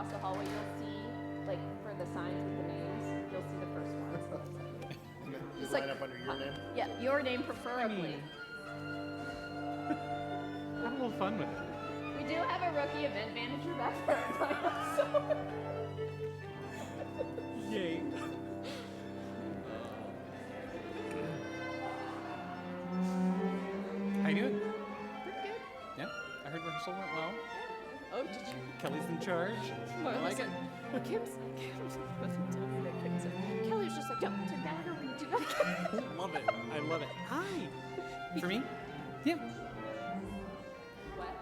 across the hallway, you'll see, like, for the signs with the names, you'll see the first one. So that's it. Just line up under your name? Yeah, your name preferably. Have a little fun with it. We do have a rookie event manager back there, so. Yay. How you doing? Pretty good. Yeah, I heard rehearsal went well. Oh, did you? Kelly's in charge. I like it. Kim's wasn't telling me that Kim said. Kelly was just like, don't do that or we do that again. Love it. I love it. Hi. For me? Yeah. What?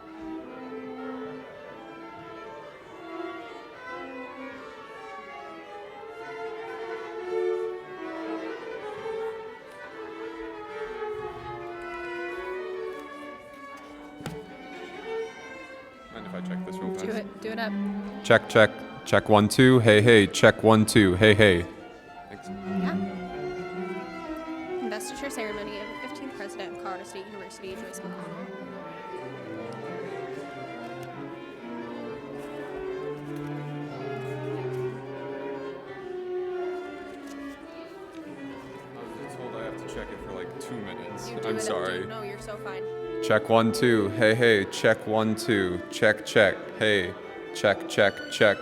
Mind if I check this real fast? Do it up. Check, check, check 1, 2. Hey, hey, check 1, 2. Hey, hey. Thanks. Yeah. Investiture ceremony of the 15th President of Colorado State University, Joyce McConnell. I was told I have to check it for like 2 minutes. You do I'm it up, sorry. dude. No, you're so fine. Check 1, 2. Hey, hey, check 1, 2. Check, check. Hey, check, check, check.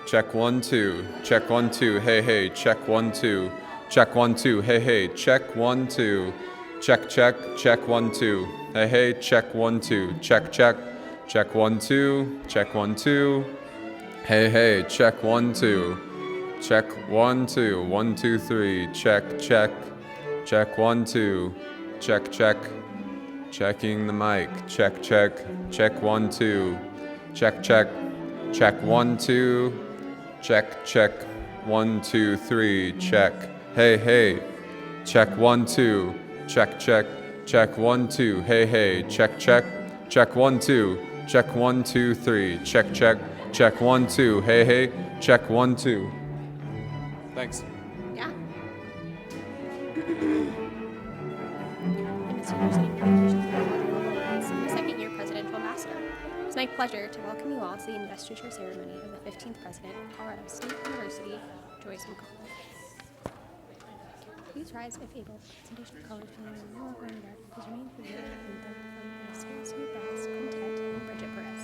Check 1, 2. Check 1, 2. Hey, hey, check 1, 2. Check 1, 2. Hey, hey, check 1, 2. Check, check, check 1, 2. Hey, hey, check 1, 2. Check, check. Check 1, 2. Check 1, 2. Hey, hey, check 1, 2. Check 1, 2. 1, 2, 3. Check, check. Check 1, 2. Check, check. Checking the mic. Check, check. Check 1, 2. Check, check. Check 1, 2. Check, check. 1, 2, 3. Check. Hey, hey. Check 1, 2. Check, check. Check 1, 2. Hey, hey. Check, check. Check 1, 2. Check 1, 2, 3. Check, check. Check 1, 2. Hey, hey. Check 1, 2. Thanks. Yeah. And Mr. University Communications Board, second year presidential ambassador. It's my pleasure to welcome you all to the investiture ceremony of the 15th President of Colorado State University, Joyce McConnell. Please rise if able. Presentation of colors from the New York Guard. Please remain for the Stacy Bass, Quintet, and Bridget Perez.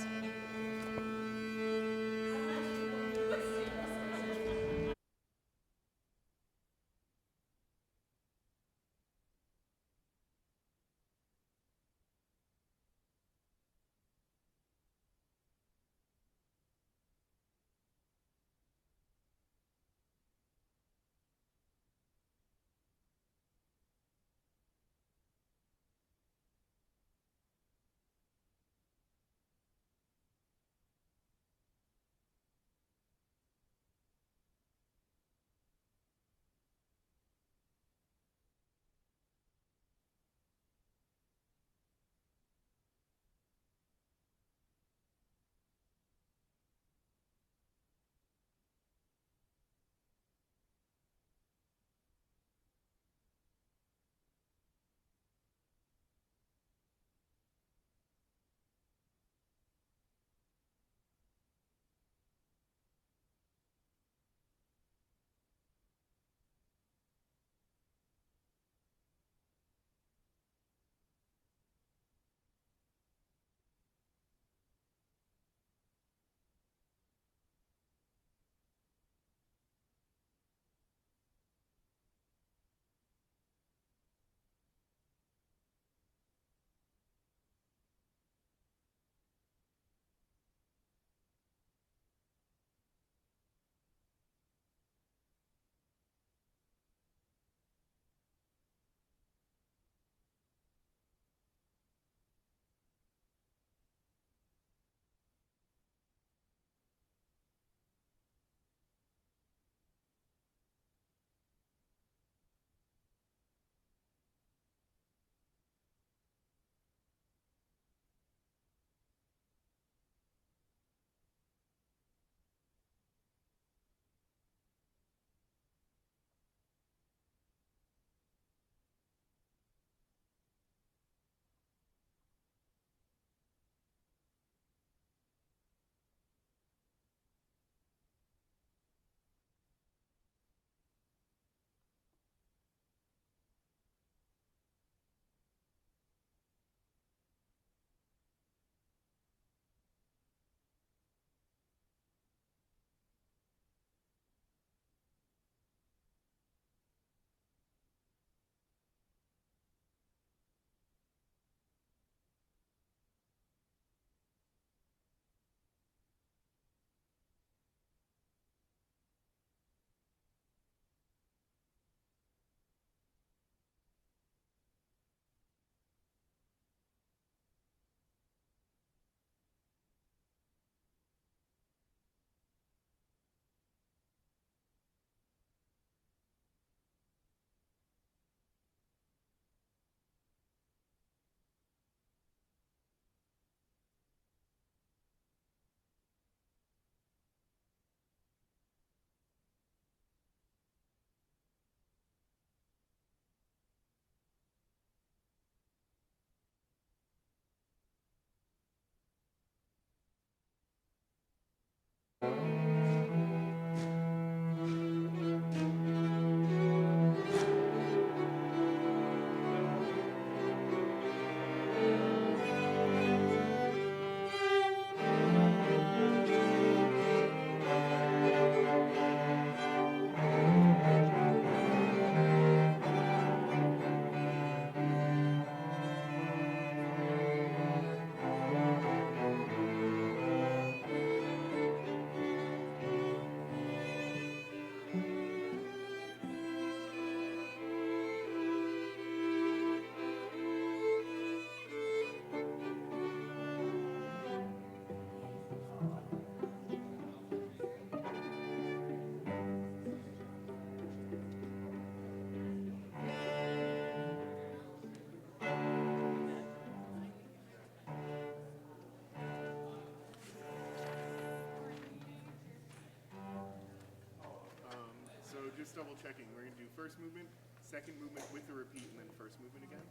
just double checking. We're gonna do first movement, second movement with a repeat, and then first movement again.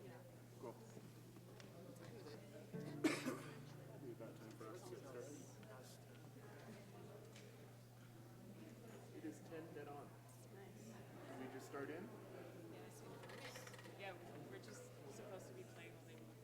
Cool. Be about time for us to get started. It is 10 dead on. Can we just start in? Yeah, we're just supposed to be playing while they move.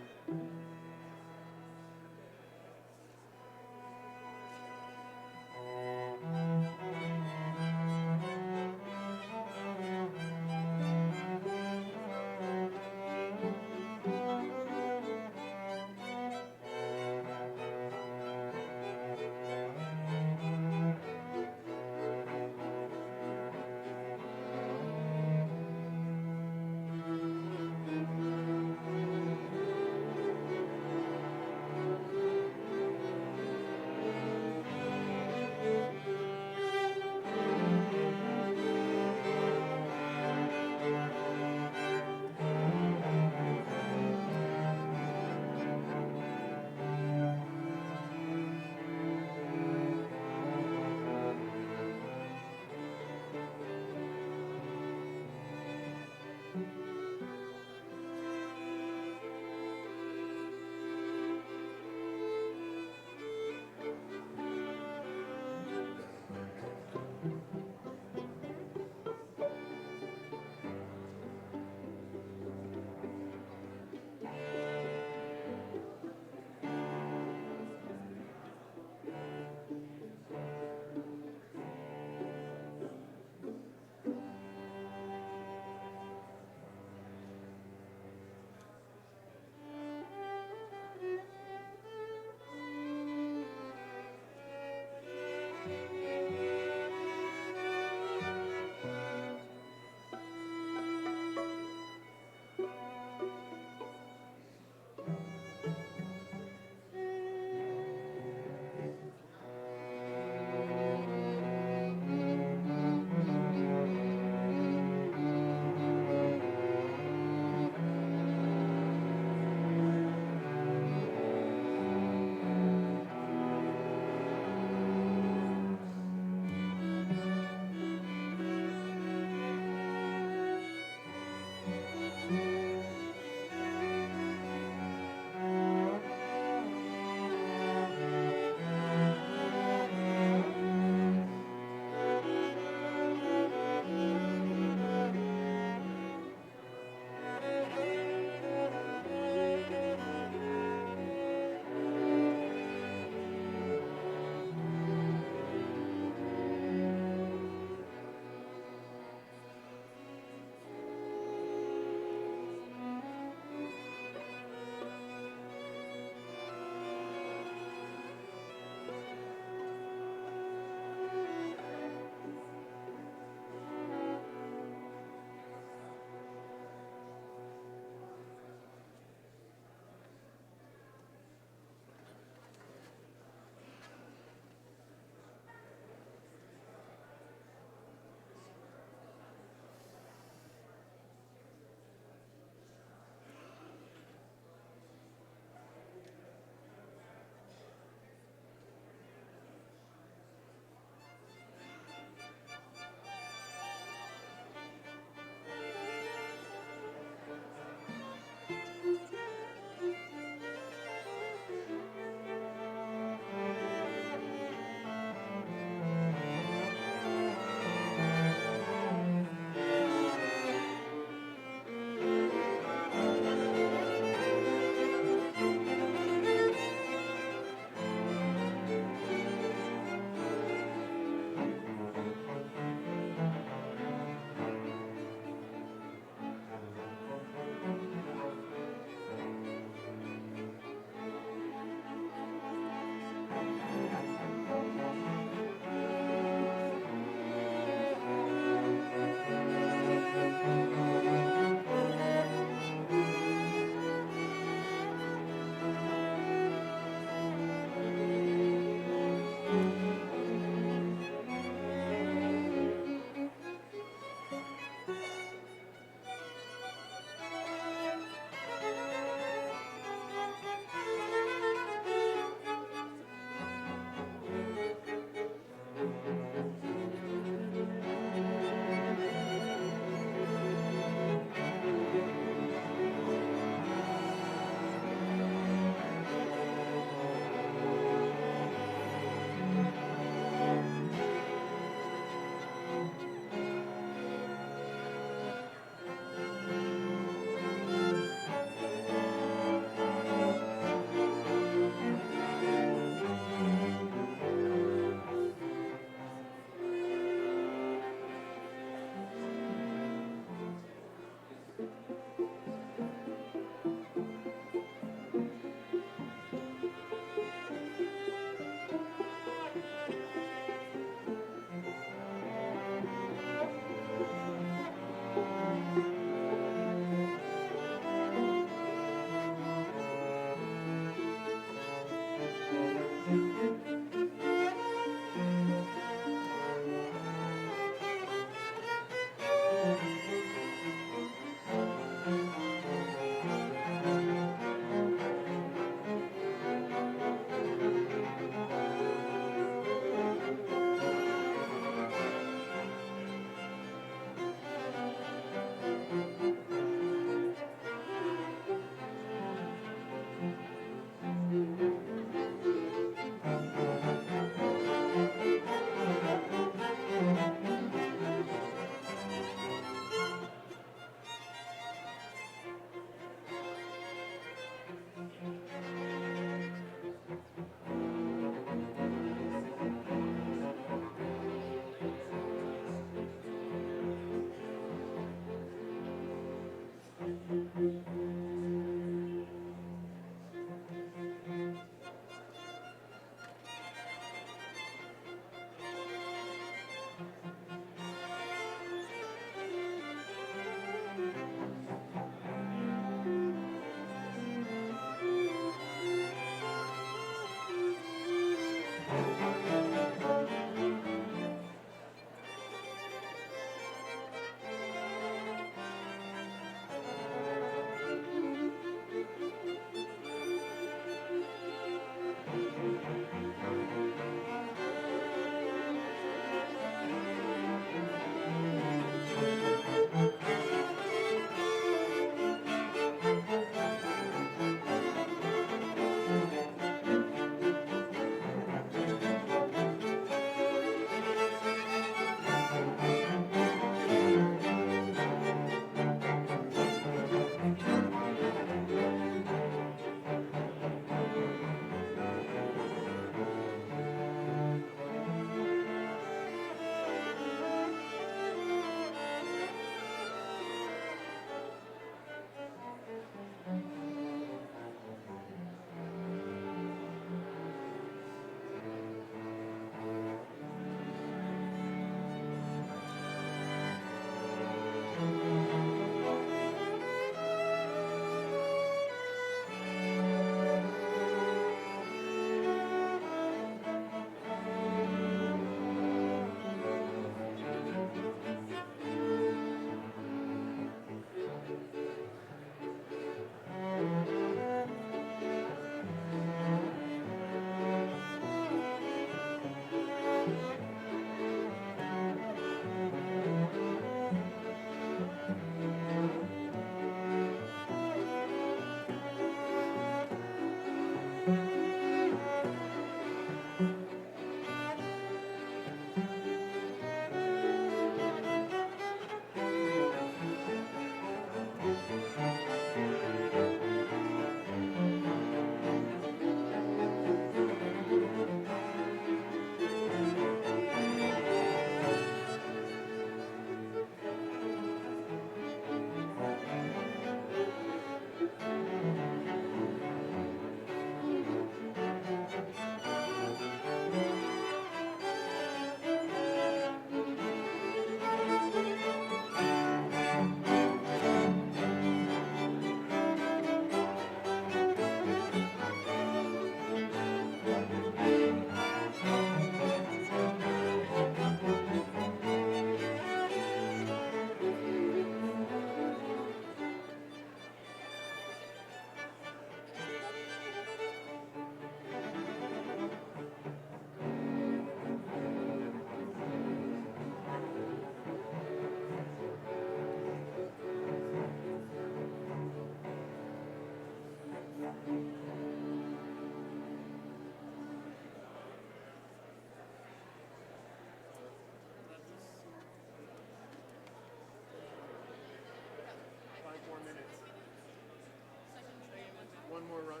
One more run.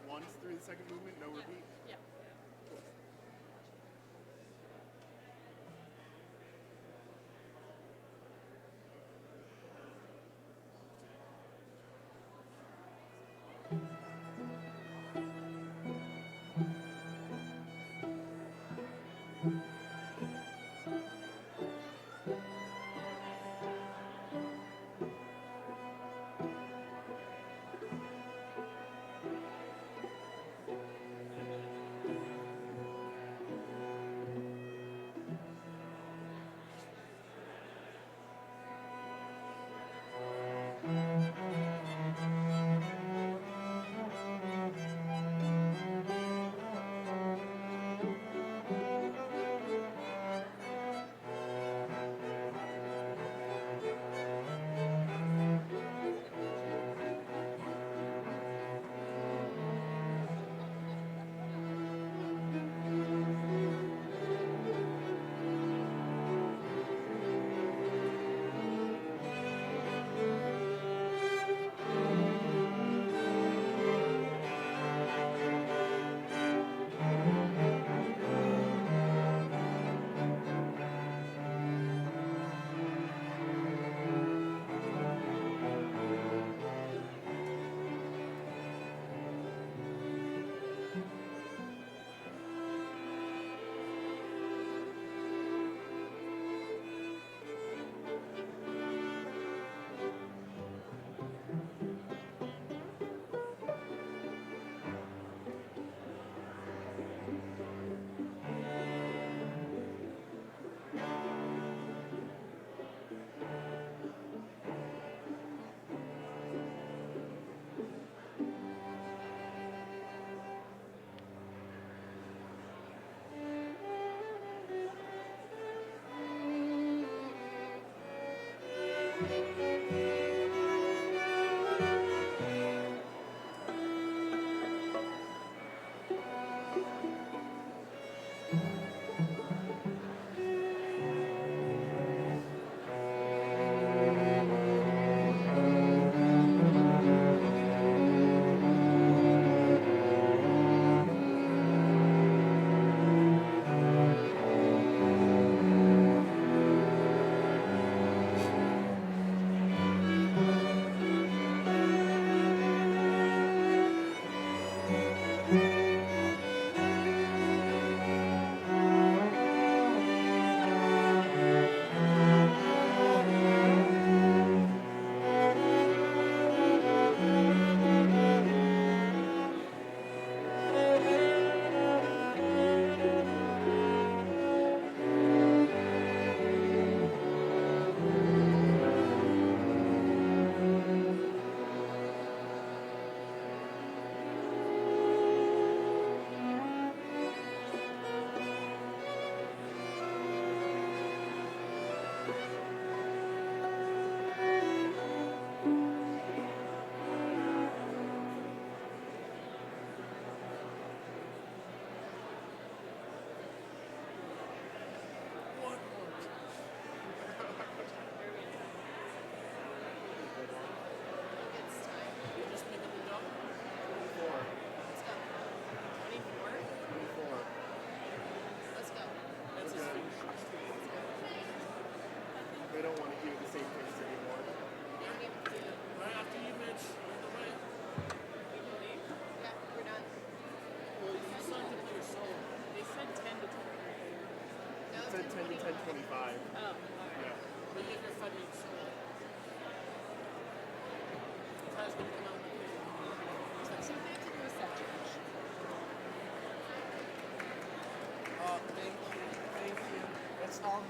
Once through the second movement, no repeat. Yeah. Let's all.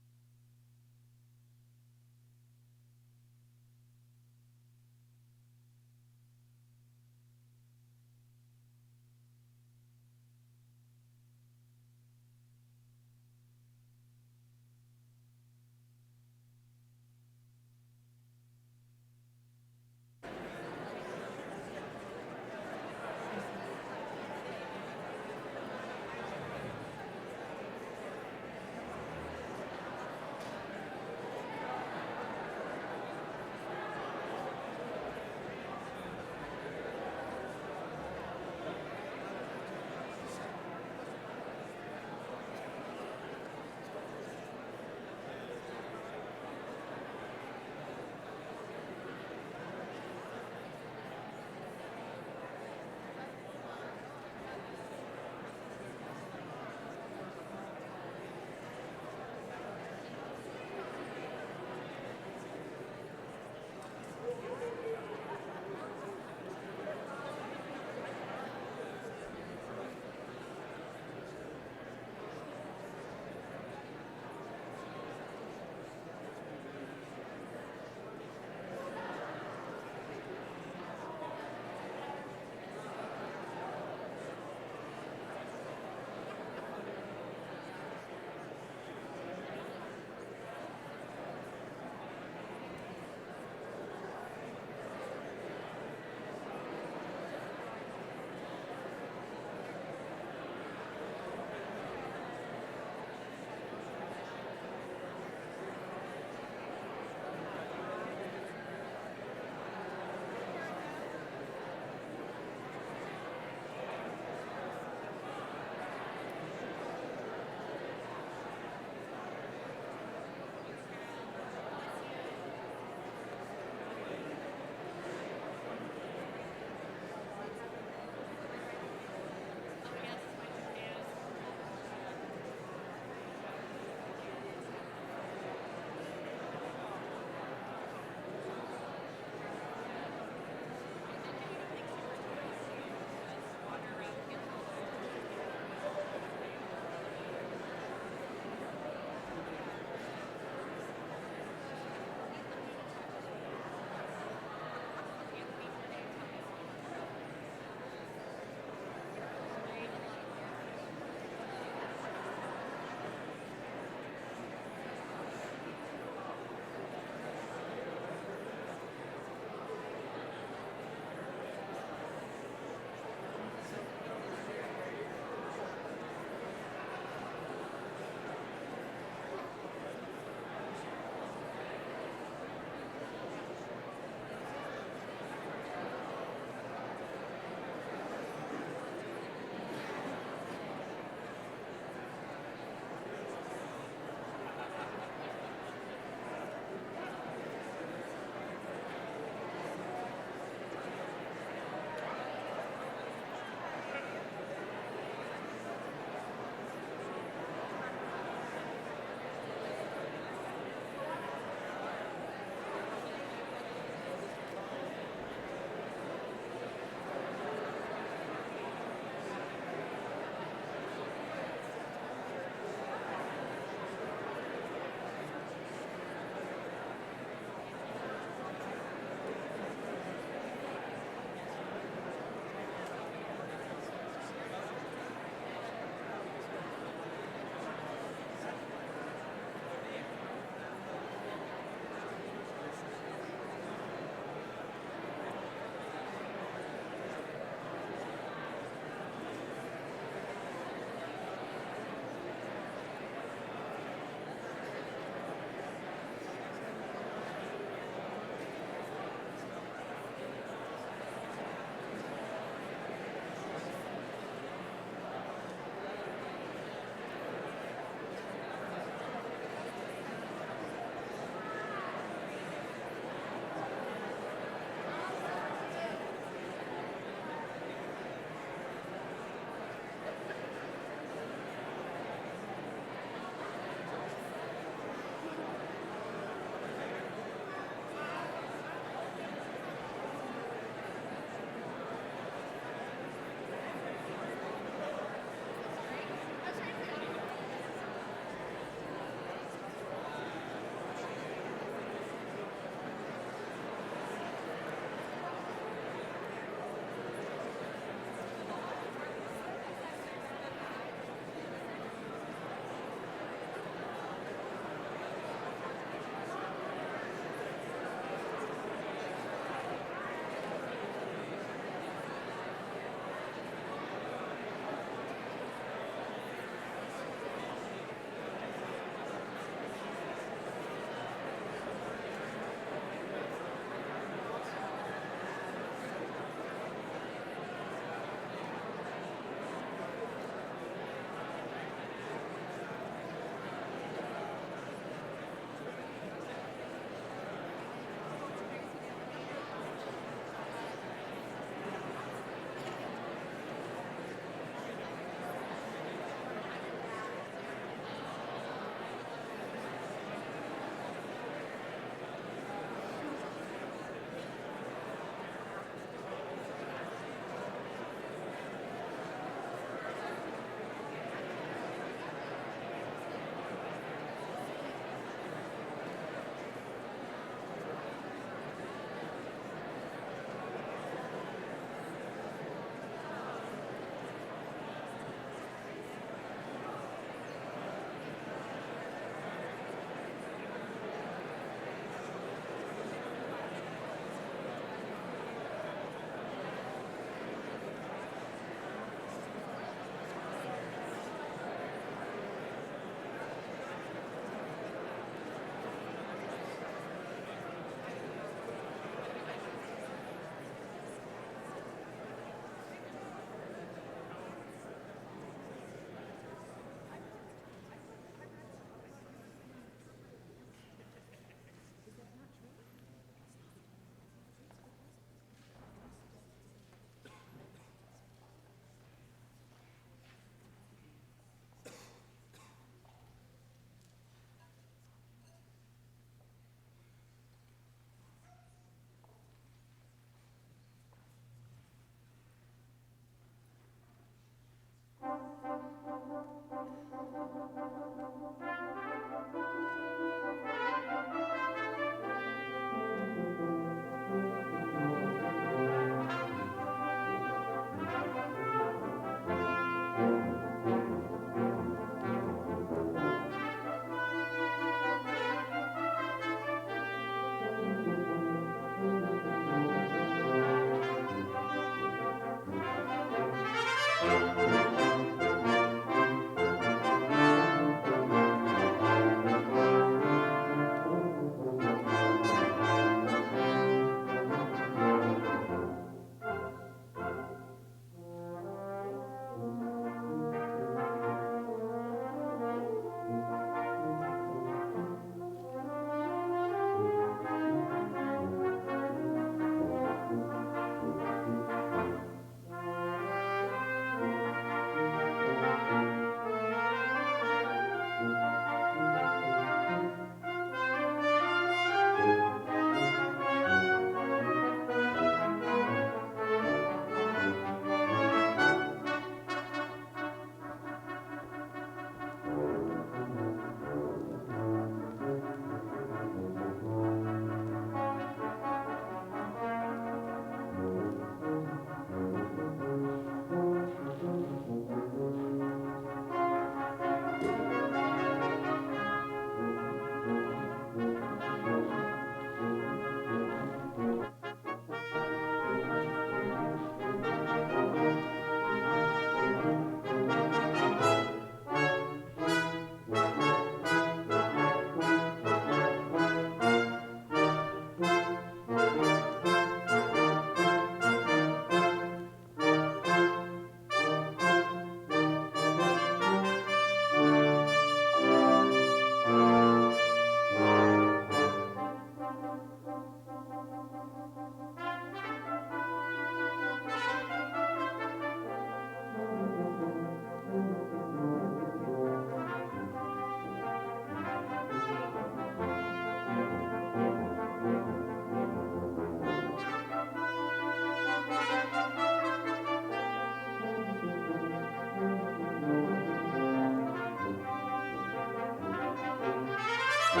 Good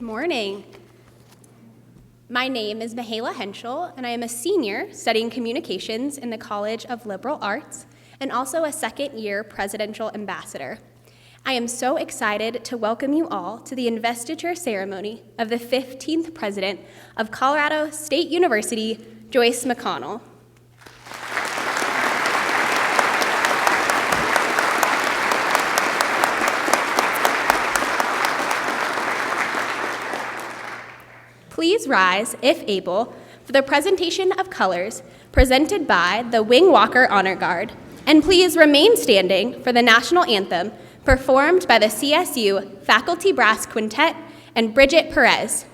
morning. My name is Mihaela Henschel, and I am a senior studying communications in the College of Liberal Arts and also a second-year presidential ambassador. I am so excited to welcome you all to the investiture ceremony of the 15th president of Colorado State University, Joyce McConnell. Please rise, if able, for the presentation of colors presented by the Wing Walker Honor Guard, and please remain standing for the national anthem performed by the CSU Faculty Brass Quintet and Bridget Perez.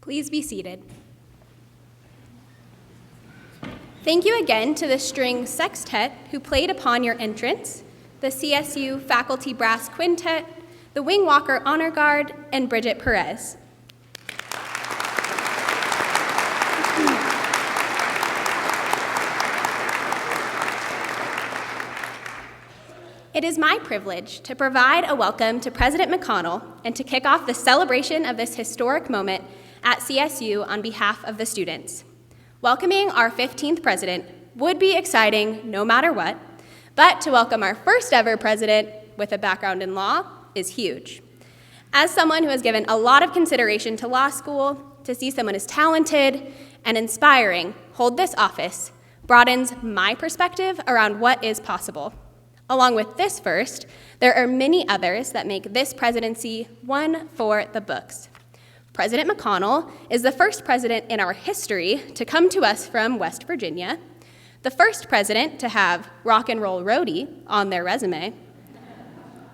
Please be seated. Thank you again to the string sextet who played upon your entrance, the CSU Faculty Brass Quintet, the Wing Walker Honor Guard, and Bridget Perez. It is my privilege to provide a welcome to President McConnell and to kick off the celebration of this historic moment at CSU on behalf of the students. Welcoming our 15th president would be exciting no matter what, but to welcome our first ever president with a background in law is huge. As someone who has given a lot of consideration to law school, to see someone as talented and inspiring hold this office broadens my perspective around what is possible. Along with this first, there are many others that make this presidency one for the books. President McConnell is the first president in our history to come to us from West Virginia, the first president to have rock and roll roadie on their resume,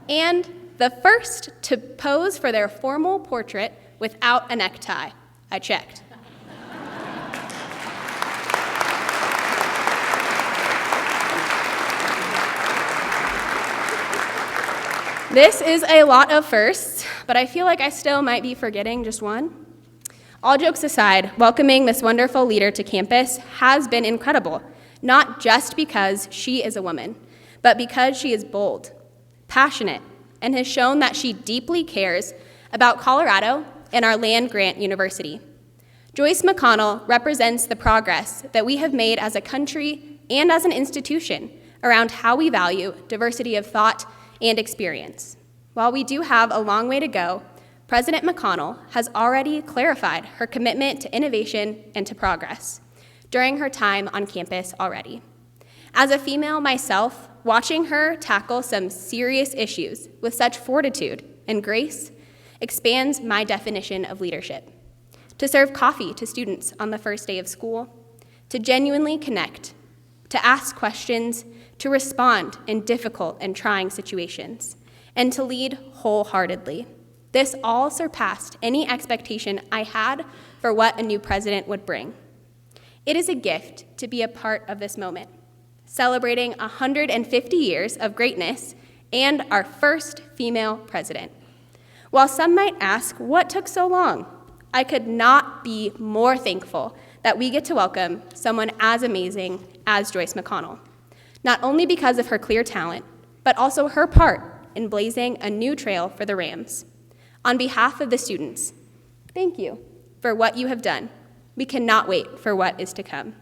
and the first to pose for their formal portrait without a necktie. I checked. This is a lot of firsts, but I feel like I still might be forgetting just one. All jokes aside, welcoming this wonderful leader to campus has been incredible, not just because she is a woman, but because she is bold, passionate, and has shown that she deeply cares about Colorado and our land-grant university. Joyce McConnell represents the progress that we have made as a country and as an institution around how we value diversity of thought and experience. While we do have a long way to go, President McConnell has already clarified her commitment to innovation and to progress during her time on campus already. As a female myself, watching her tackle some serious issues with such fortitude and grace expands my definition of leadership. To serve coffee to students on the first day of school, to genuinely connect, to ask questions, to respond in difficult and trying situations, and to lead wholeheartedly. This all surpassed any expectation I had for what a new president would bring. It is a gift to be a part of this moment, celebrating 150 years of greatness and our first female president. While some might ask, what took so long? I could not be more thankful that we get to welcome someone as amazing as Joyce McConnell, not only because of her clear talent, but also her part in blazing a new trail for the Rams. On behalf of the students, thank you for what you have done. We cannot wait for what is to come.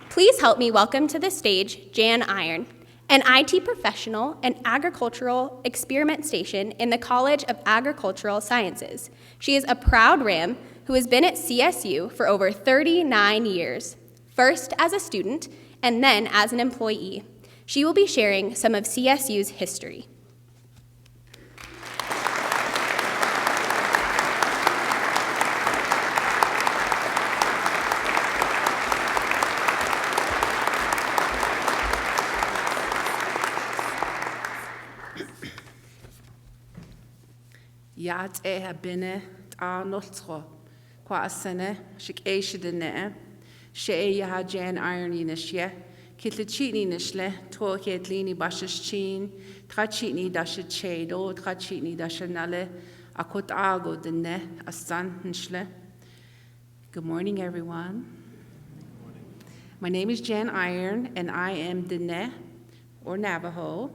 Please help me welcome to the stage Jan Iron, an IT professional and agricultural experiment station in the College of Agricultural Sciences. She is a proud Ram who has been at CSU for over 39 years, first as a student and then as an employee. She will be sharing some of CSU's history. Yat habine noltro, qua asene, shik ashidene, she ya Jan irony nishye, kitlachini nishle, to kedlini bashichin, trachini dasha chedo, trachini dasha nale, akot ago dene, asan nishle. Good morning, everyone. My name is Jan Iron, and I am Dene, or Navajo.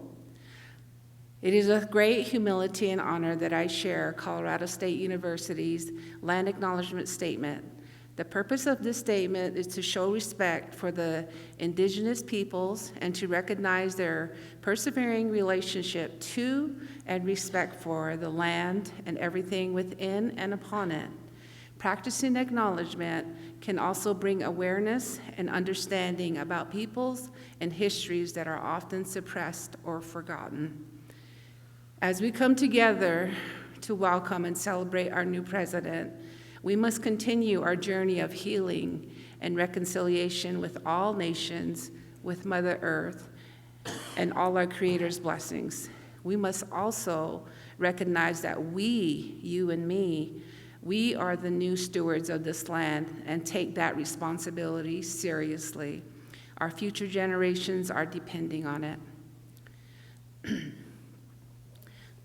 It is with great humility and honor that I share Colorado State University's Land Acknowledgement Statement. The purpose of this statement is to show respect for the indigenous peoples and to recognize their persevering relationship to and respect for the land and everything within and upon it. Practicing acknowledgement can also bring awareness and understanding about peoples and histories that are often suppressed or forgotten. As we come together to welcome and celebrate our new president, we must continue our journey of healing and reconciliation with all nations with Mother Earth and all our Creator's blessings. We must also recognize that we, you and me, we are the new stewards of this land and take that responsibility seriously. Our future generations are depending on it.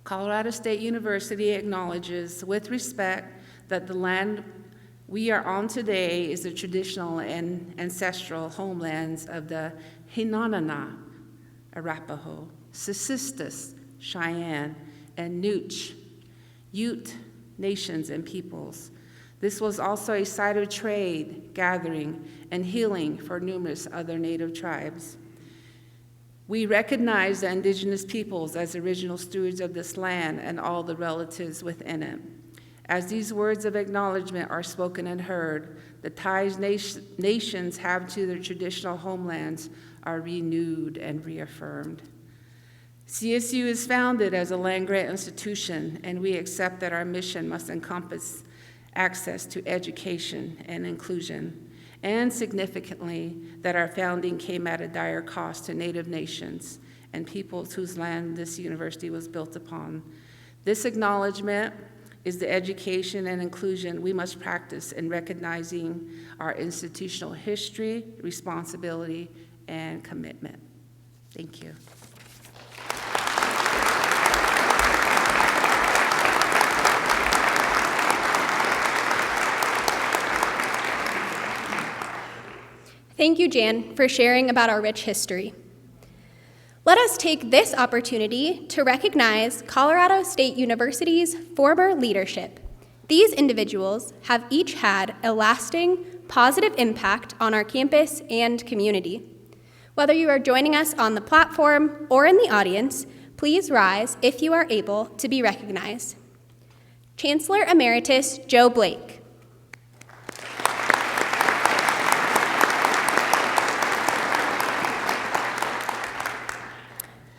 Colorado State University acknowledges with respect that the land we are on today is the traditional and ancestral homelands of the Hinanana, Arapaho, Sisistus, Cheyenne, and Nooch, Ute nations and peoples. This was also a site of trade, gathering, and healing for numerous other Native tribes. We recognize the indigenous peoples as original stewards of this land and all the relatives within it. As these words of acknowledgement are spoken and heard, the ties nations have to their traditional homelands are renewed and reaffirmed. CSU is founded as a land-grant institution, and we accept that our mission must encompass access to education and inclusion, and significantly, that our founding came at a dire cost to Native nations and peoples whose land this university was built upon. This acknowledgement is the education and inclusion we must practice in recognizing our institutional history, responsibility, and commitment. Thank you. Thank you, Jan, for sharing about our rich history. Let us take this opportunity to recognize Colorado State University's former leadership. These individuals have each had a lasting, positive impact on our campus and community. Whether you are joining us on the platform or in the audience, please rise if you are able to be recognized. Chancellor Emeritus Joe Blake.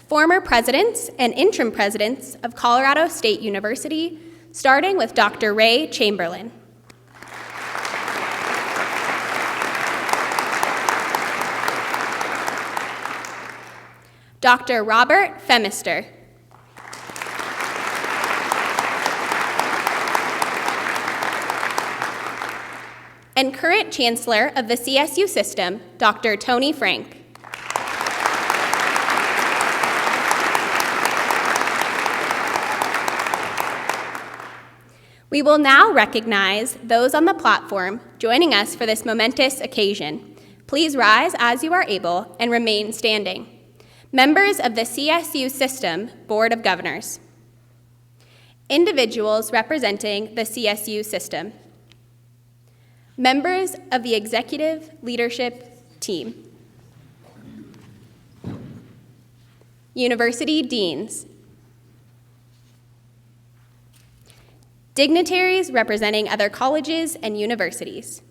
Former presidents and interim presidents of Colorado State University, starting with Dr. Ray Chamberlain. Dr. Robert Femister. And current Chancellor of the CSU system, Dr. Tony Frank. We will now recognize those on the platform joining us for this momentous occasion. Please rise as you are able and remain standing. Members of the CSU System Board of Governors. Individuals representing the CSU system. Members of the Executive Leadership Team. University Deans. Dignitaries representing other colleges and universities.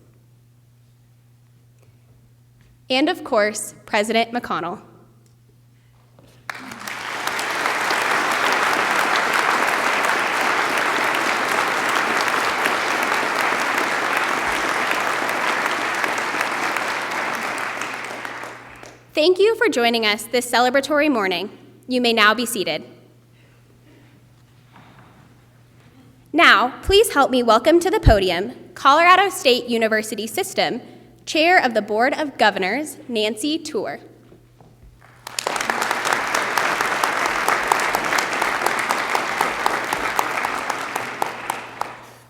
And of course, President McConnell. Thank you for joining us this celebratory morning. You may now be seated. Now, please help me welcome to the podium Colorado State University System Chair of the Board of Governors, Nancy Tour.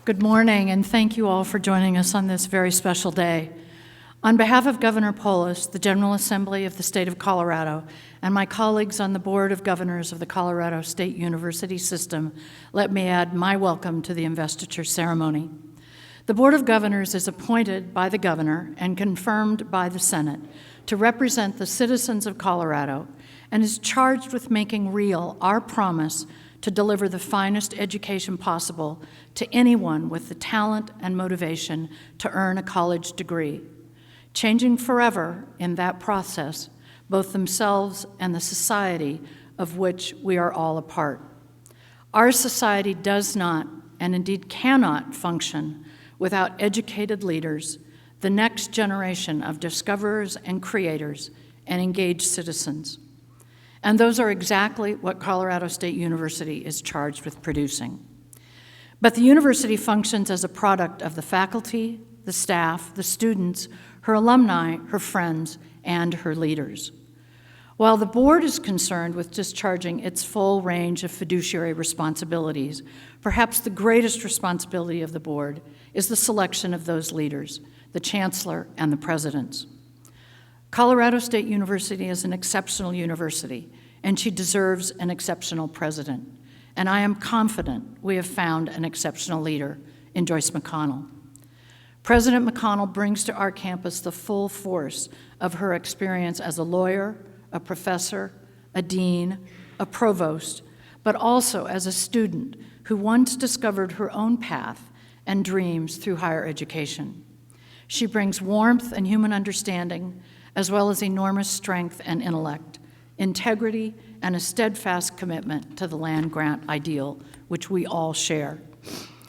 Good morning, and thank you all for joining us on this very special day. On behalf of Governor Polis, the General Assembly of the State of Colorado, and my colleagues on the Board of Governors of the Colorado State University System, let me add my welcome to the investiture ceremony. The Board of Governors is appointed by the Governor and confirmed by the Senate to represent the citizens of Colorado and is charged with making real our promise to deliver the finest education possible to anyone with the talent and motivation to earn a college degree, changing forever in that process both themselves and the society of which we are all a part. Our society does not, and indeed cannot, function without educated leaders, the next generation of discoverers and creators, and engaged citizens. And those are exactly what Colorado State University is charged with producing. But the university functions as a product of the faculty, the staff, the students, her alumni, her friends, and her leaders. While the board is concerned with discharging its full range of fiduciary responsibilities, perhaps the greatest responsibility of the board is the selection of those leaders, the chancellor and the presidents. Colorado State University is an exceptional university, and she deserves an exceptional president. And I am confident we have found an exceptional leader in Joyce McConnell. President McConnell brings to our campus the full force of her experience as a lawyer, a professor, a dean, a provost, but also as a student who once discovered her own path and dreams through higher education. She brings warmth and human understanding, as well as enormous strength and intellect, integrity, and a steadfast commitment to the land-grant ideal, which we all share.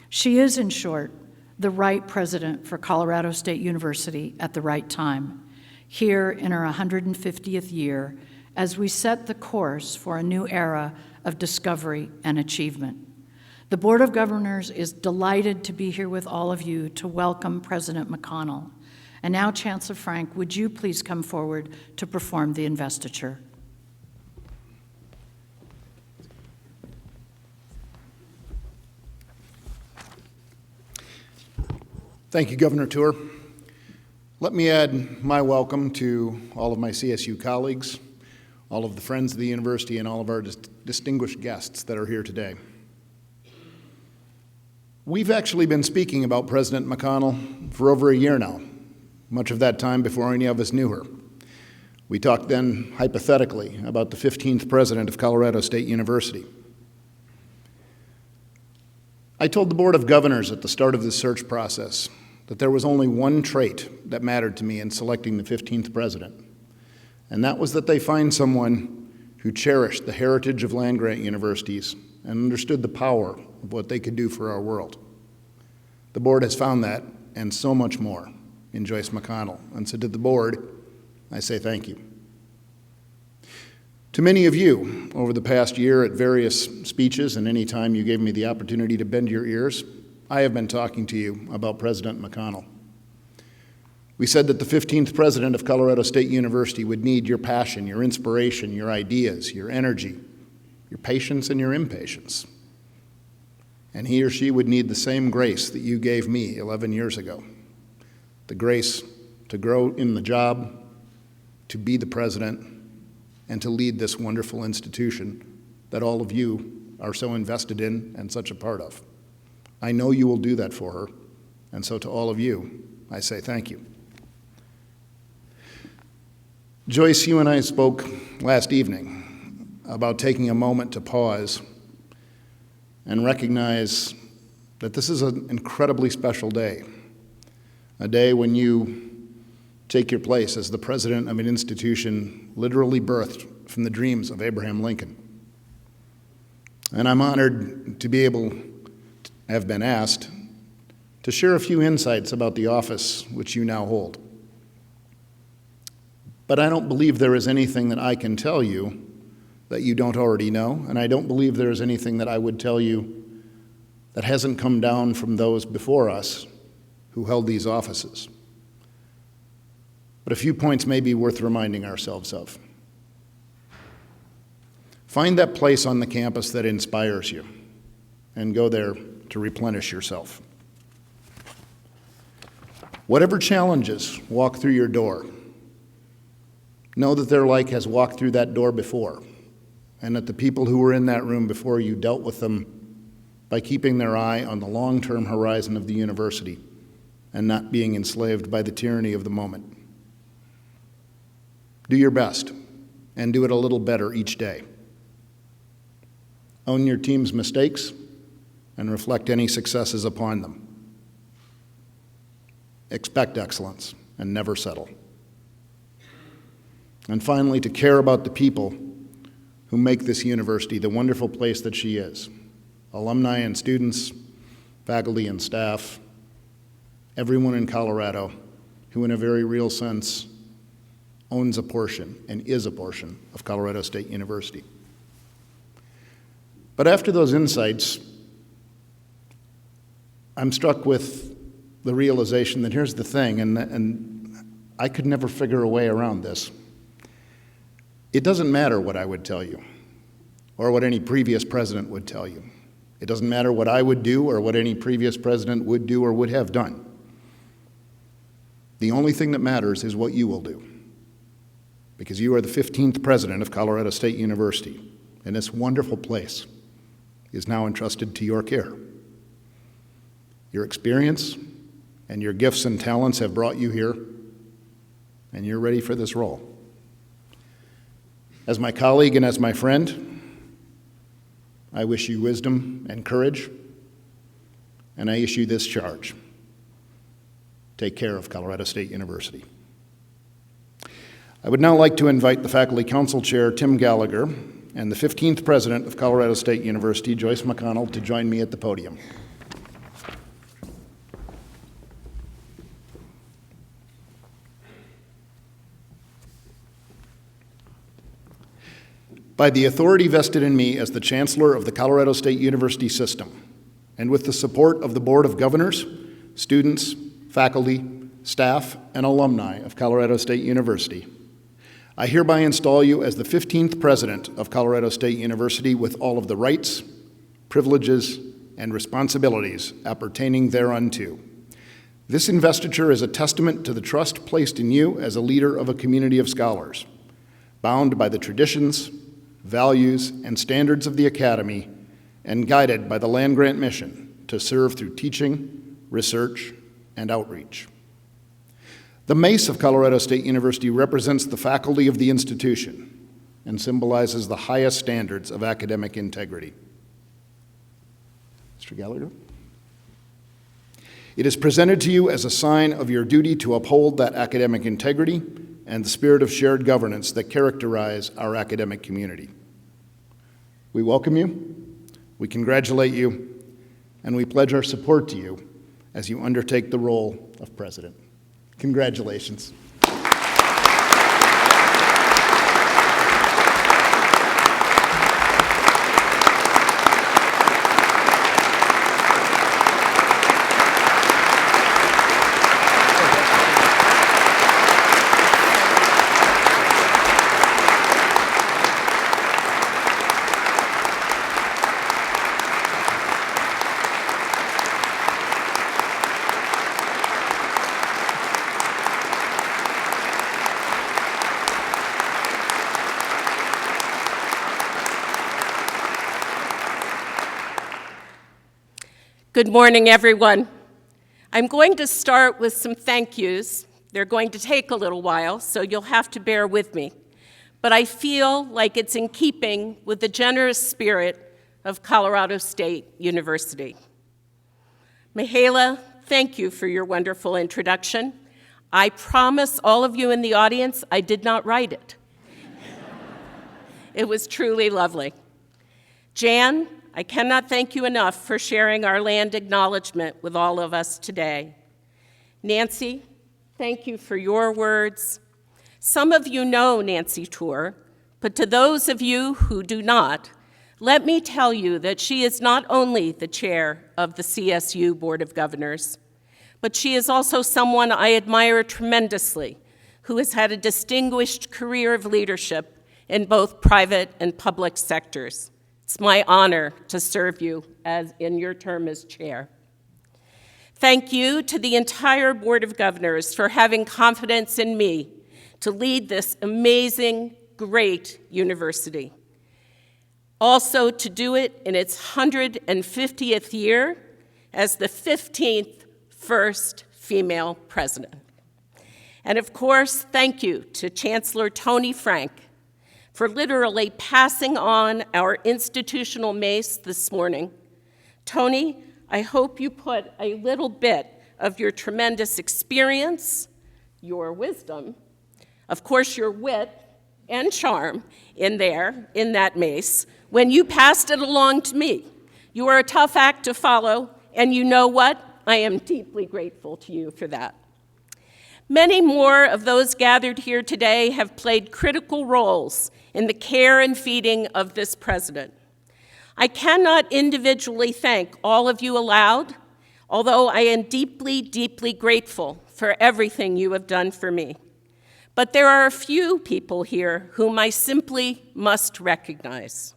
She is, in short, the right president for Colorado State University at the right time, here in our 150th year, as we set the course for a new era of discovery and achievement. The Board of Governors is delighted to be here with all of you to welcome President McConnell. And now, Chancellor Frank, would you please come forward to perform the investiture? Thank you, Governor Tour. Let me add my welcome to all of my CSU colleagues, all of the friends of the university, and all of our distinguished guests that are here today. We've actually been speaking about President McConnell for over a year now, much of that time before any of us knew her. We talked then hypothetically about the 15th president of Colorado State University. I told the Board of Governors at the start of this search process that there was only one trait that mattered to me in selecting the 15th president, and that was that they find someone who cherished the heritage of land-grant universities and understood the power of what they could do for our world. The board has found that, and so much more, in Joyce McConnell. And so to the board, I say thank you. To many of you, over the past year at various speeches and any time you gave me the opportunity to bend your ears, I have been talking to you about President McConnell. We said that the 15th president of Colorado State University would need your passion, your inspiration, your ideas, your energy, your patience, and your impatience. And he or she would need the same grace that you gave me 11 years ago. The grace to grow in the job, to be the president, and to lead this wonderful institution that all of you are so invested in and such a part of. I know you will do that for her, and so to all of you, I say thank you. Joyce, you and I spoke last evening about taking a moment to pause and recognize that this is an incredibly special day, a day when you take your place as the president of an institution literally birthed from the dreams of Abraham Lincoln. And I'm honored to be able to have been asked to share a few insights about the office which you now hold. But I don't believe there is anything that I can tell you that you don't already know, and I don't believe there is anything that I would tell you that hasn't come down from those before us who held these offices. But a few points may be worth reminding ourselves of. Find that place on the campus that inspires you and go there to replenish yourself. Whatever challenges walk through your door, know that their like has walked through that door before, and that the people who were in that room before you dealt with them by keeping their eye on the long-term horizon of the university and not being enslaved by the tyranny of the moment. Do your best, and do it a little better each day. Own your team's mistakes, and reflect any successes upon them. Expect excellence, and never settle. And finally, to care about the people who make this university the wonderful place that she is. Alumni and students, faculty and staff, everyone in Colorado who in a very real sense owns a portion and is a portion of Colorado State University. But after those insights, I'm struck with the realization that here's the thing, and I could never figure a way around this. It doesn't matter what I would tell you, or what any previous president would tell you. It doesn't matter what I would do or what any previous president would do or would have done. The only thing that matters is what you will do, because you are the 15th president of Colorado State University, and this wonderful place is now entrusted to your care. Your experience and your gifts and talents have brought you here, and you're ready for this role. As my colleague and as my friend, I wish you wisdom and courage, and I issue this charge. Take care of Colorado State University. I would now like to invite the Faculty Council Chair, Tim Gallagher, and the 15th President of Colorado State University, Joyce McConnell, to join me at the podium. By the authority vested in me as the Chancellor of the Colorado State University System, and with the support of the Board of Governors, students, faculty, staff, and alumni of Colorado State University, I hereby install you as the 15th President of Colorado State University with all of the rights, privileges, and responsibilities appertaining thereunto. This investiture is a testament to the trust placed in you as a leader of a community of scholars, bound by the traditions, values, and standards of the Academy, and guided by the land-grant mission to serve through teaching, research, and outreach. The mace of Colorado State University represents the faculty of the institution and symbolizes the highest standards of academic integrity. Mr. Gallagher? It is presented to you as a sign of your duty to uphold that academic integrity and the spirit of shared governance that characterize our academic community. We welcome you, we congratulate you, and we pledge our support to you as you undertake the role of president. Congratulations. Good morning, everyone. I'm going to start with some thank yous. They're going to take a little while, so you'll have to bear with me. But I feel like it's in keeping with the generous spirit of Colorado State University. Mihaela, thank you for your wonderful introduction. I promise all of you in the audience, I did not write it. It was truly lovely. Jan, I cannot thank you enough for sharing our land acknowledgement with all of us today. Nancy, thank you for your words. Some of you know Nancy Tour, but to those of you who do not, let me tell you that she is not only the chair of the CSU Board of Governors, but she is also someone I admire tremendously, who has had a distinguished career of leadership in both private and public sectors. It's my honor to serve you as in your term as chair. Thank you to the entire Board of Governors for having confidence in me to lead this amazing, great university. Also to do it in its 150th year as the 15th first female president. And of course, thank you to Chancellor Tony Frank for literally passing on our institutional mace this morning. Tony, I hope you put a little bit of your tremendous experience, your wisdom, of course your wit and charm in there, in that mace, when you passed it along to me. You are a tough act to follow, and you know what? I am deeply grateful to you for that. Many more of those gathered here today have played critical roles in the care and feeding of this president. I cannot individually thank all of you aloud, although I am deeply, deeply grateful for everything you have done for me. But there are a few people here whom I simply must recognize.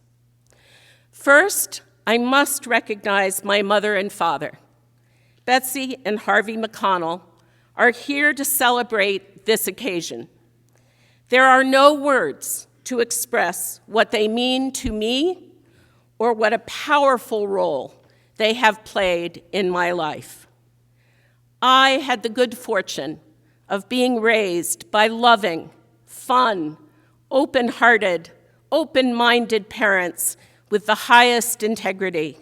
First, I must recognize my mother and father. Betsy and Harvey McConnell are here to celebrate this occasion. There are no words to express what they mean to me or what a powerful role they have played in my life. I had the good fortune of being raised by loving, fun, open-hearted, open-minded parents with the highest integrity,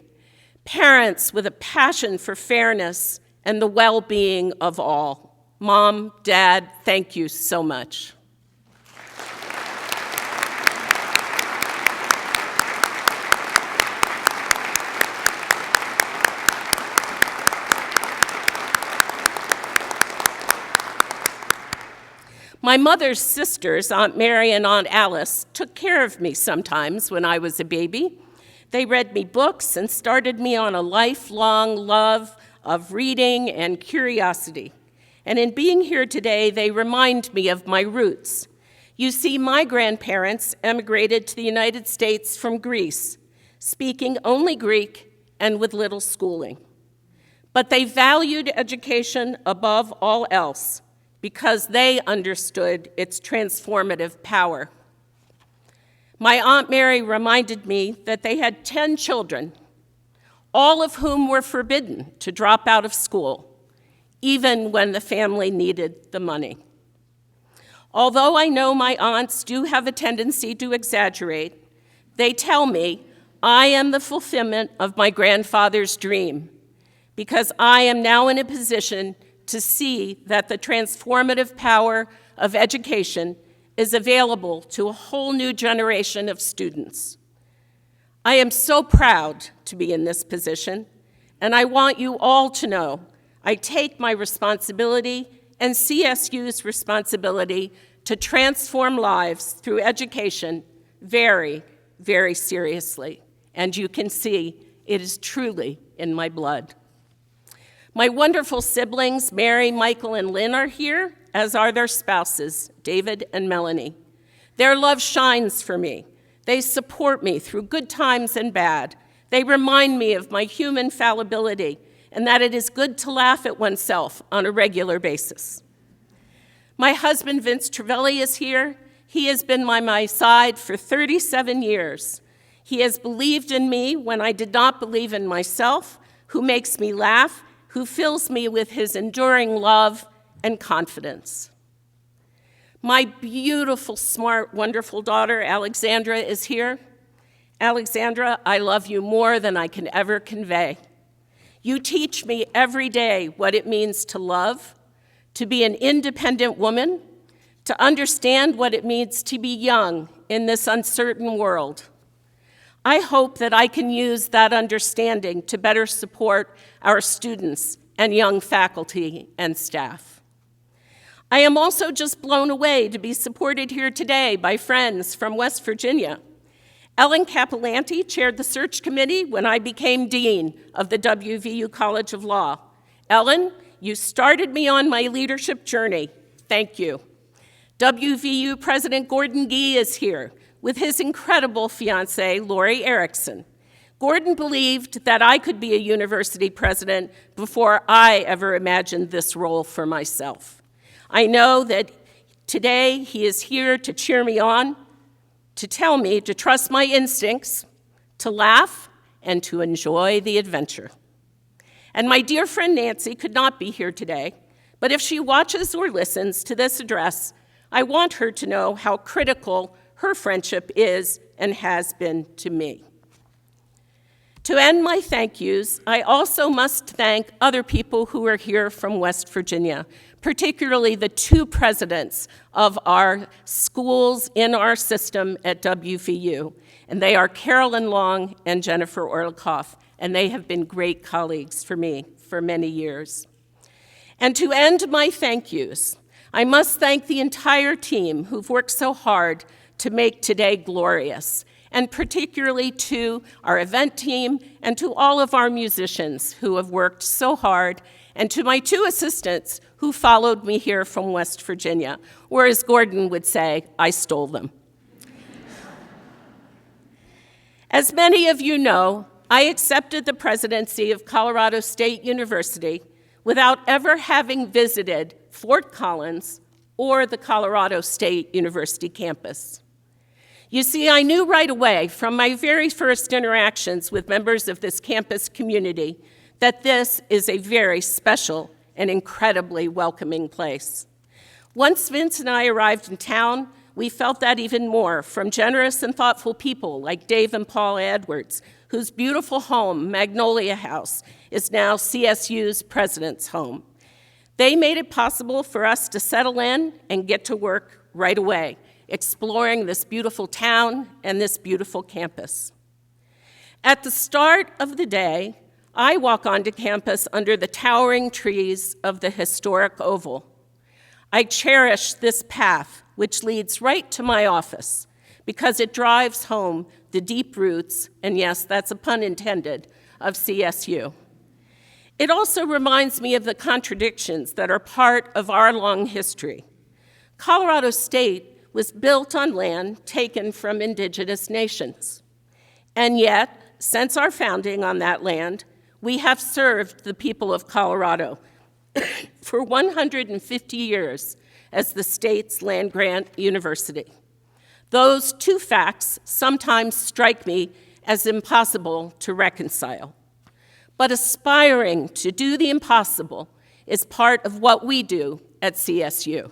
parents with a passion for fairness and the well-being of all. Mom, Dad, thank you so much. My mother's sisters, Aunt Mary and Aunt Alice, took care of me sometimes when I was a baby. They read me books and started me on a lifelong love of reading and curiosity. And in being here today, they remind me of my roots. You see, my grandparents emigrated to the United States from Greece, speaking only Greek and with little schooling. But they valued education above all else, because they understood its transformative power. My Aunt Mary reminded me that they had 10 children, all of whom were forbidden to drop out of school, even when the family needed the money. Although I know my aunts do have a tendency to exaggerate, they tell me I am the fulfillment of my grandfather's dream, because I am now in a position to see that the transformative power of education is available to a whole new generation of students. I am so proud to be in this position, and I want you all to know I take my responsibility and CSU's responsibility to transform lives through education very, very seriously. And you can see it is truly in my blood. My wonderful siblings, Mary, Michael, and Lynn, are here, as are their spouses, David and Melanie. Their love shines for me. They support me through good times and bad. They remind me of my human fallibility and that it is good to laugh at oneself on a regular basis. My husband, Vince Trevelli, is here. He has been by my side for 37 years. He has believed in me when I did not believe in myself, who makes me laugh, who fills me with his enduring love and confidence. My beautiful, smart, wonderful daughter, Alexandra, is here. Alexandra, I love you more than I can ever convey. You teach me every day what it means to love, to be an independent woman, to understand what it means to be young in this uncertain world. I hope that I can use that understanding to better support our students and young faculty and staff. I am also just blown away to be supported here today by friends from West Virginia. Ellen Capolanti chaired the search committee when I became dean of the WVU College of Law. Ellen, you started me on my leadership journey. Thank you. WVU President Gordon Gee is here with his incredible fiancée, Lori Erickson. Gordon believed that I could be a university president before I ever imagined this role for myself. I know that today he is here to cheer me on, to tell me to trust my instincts, to laugh, and to enjoy the adventure. And my dear friend Nancy could not be here today, but if she watches or listens to this address, I want her to know how critical her friendship is and has been to me. To end my thank yous, I also must thank other people who are here from West Virginia, particularly the two presidents of our schools in our system at WVU, and they are Carolyn Long and Jennifer Orlikoff, and they have been great colleagues for me for many years. And to end my thank yous, I must thank the entire team who've worked so hard to make today glorious, and particularly to our event team and to all of our musicians who have worked so hard, and to my 2 assistants who followed me here from West Virginia, or as Gordon would say, I stole them. As many of you know, I accepted the presidency of Colorado State University without ever having visited Fort Collins or the Colorado State University campus. You see, I knew right away from my very first interactions with members of this campus community that this is a very special and incredibly welcoming place. Once Vince and I arrived in town, we felt that even more from generous and thoughtful people like Dave and Paul Edwards, whose beautiful home, Magnolia House, is now CSU's president's home. They made it possible for us to settle in and get to work right away, exploring this beautiful town and this beautiful campus. At the start of the day, I walk onto campus under the towering trees of the historic Oval. I cherish this path, which leads right to my office, because it drives home the deep roots, and yes, that's a pun intended, of CSU. It also reminds me of the contradictions that are part of our long history. Colorado State was built on land taken from indigenous nations. And yet, since our founding on that land, we have served the people of Colorado for 150 years as the state's land-grant university. Those 2 facts sometimes strike me as impossible to reconcile. But aspiring to do the impossible is part of what we do at CSU.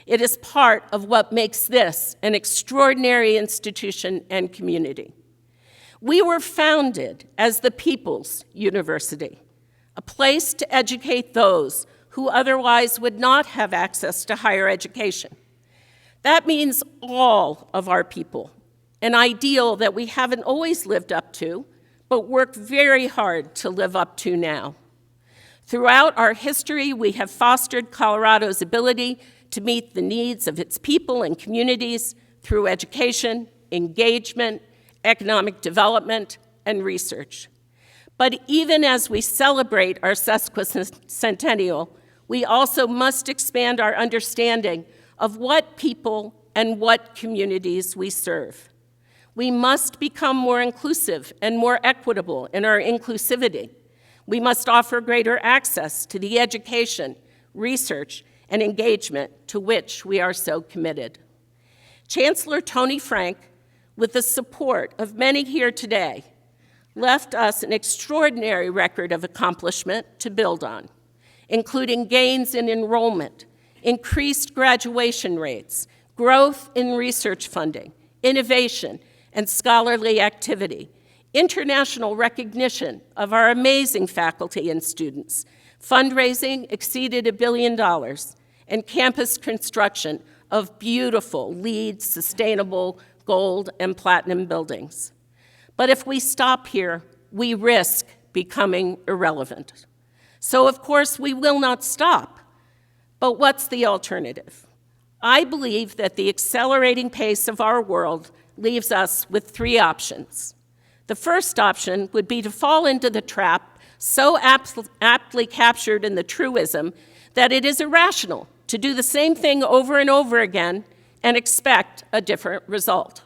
It is part of what makes this an extraordinary institution and community. We were founded as the People's University, a place to educate those who otherwise would not have access to higher education. That means all of our people, an ideal that we haven't always lived up to, but work very hard to live up to now. Throughout our history, we have fostered Colorado's ability to meet the needs of its people and communities through education, engagement, economic development, and research. But even as we celebrate our sesquicentennial, we also must expand our understanding of what people and what communities we serve. We must become more inclusive and more equitable in our inclusivity. We must offer greater access to the education, research, and engagement to which we are so committed. Chancellor Tony Frank, with the support of many here today, left us an extraordinary record of accomplishment to build on, including gains in enrollment, increased graduation rates, growth in research funding, innovation, and scholarly activity, international recognition of our amazing faculty and students, fundraising exceeded $1 billion, and campus construction of beautiful, LEED, sustainable gold and platinum buildings. But if we stop here, we risk becoming irrelevant. So of course we will not stop. But what's the alternative? I believe that the accelerating pace of our world leaves us with 3 options. The first option would be to fall into the trap so aptly captured in the truism that it is irrational to do the same thing over and over again and expect a different result.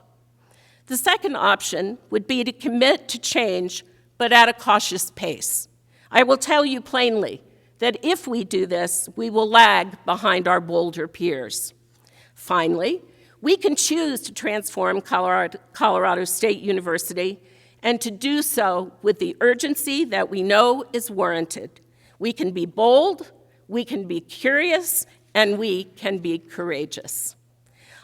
The second option would be to commit to change, but at a cautious pace. I will tell you plainly that if we do this, we will lag behind our bolder peers. Finally, we can choose to transform Colorado State University and to do so with the urgency that we know is warranted. We can be bold, we can be curious, and we can be courageous.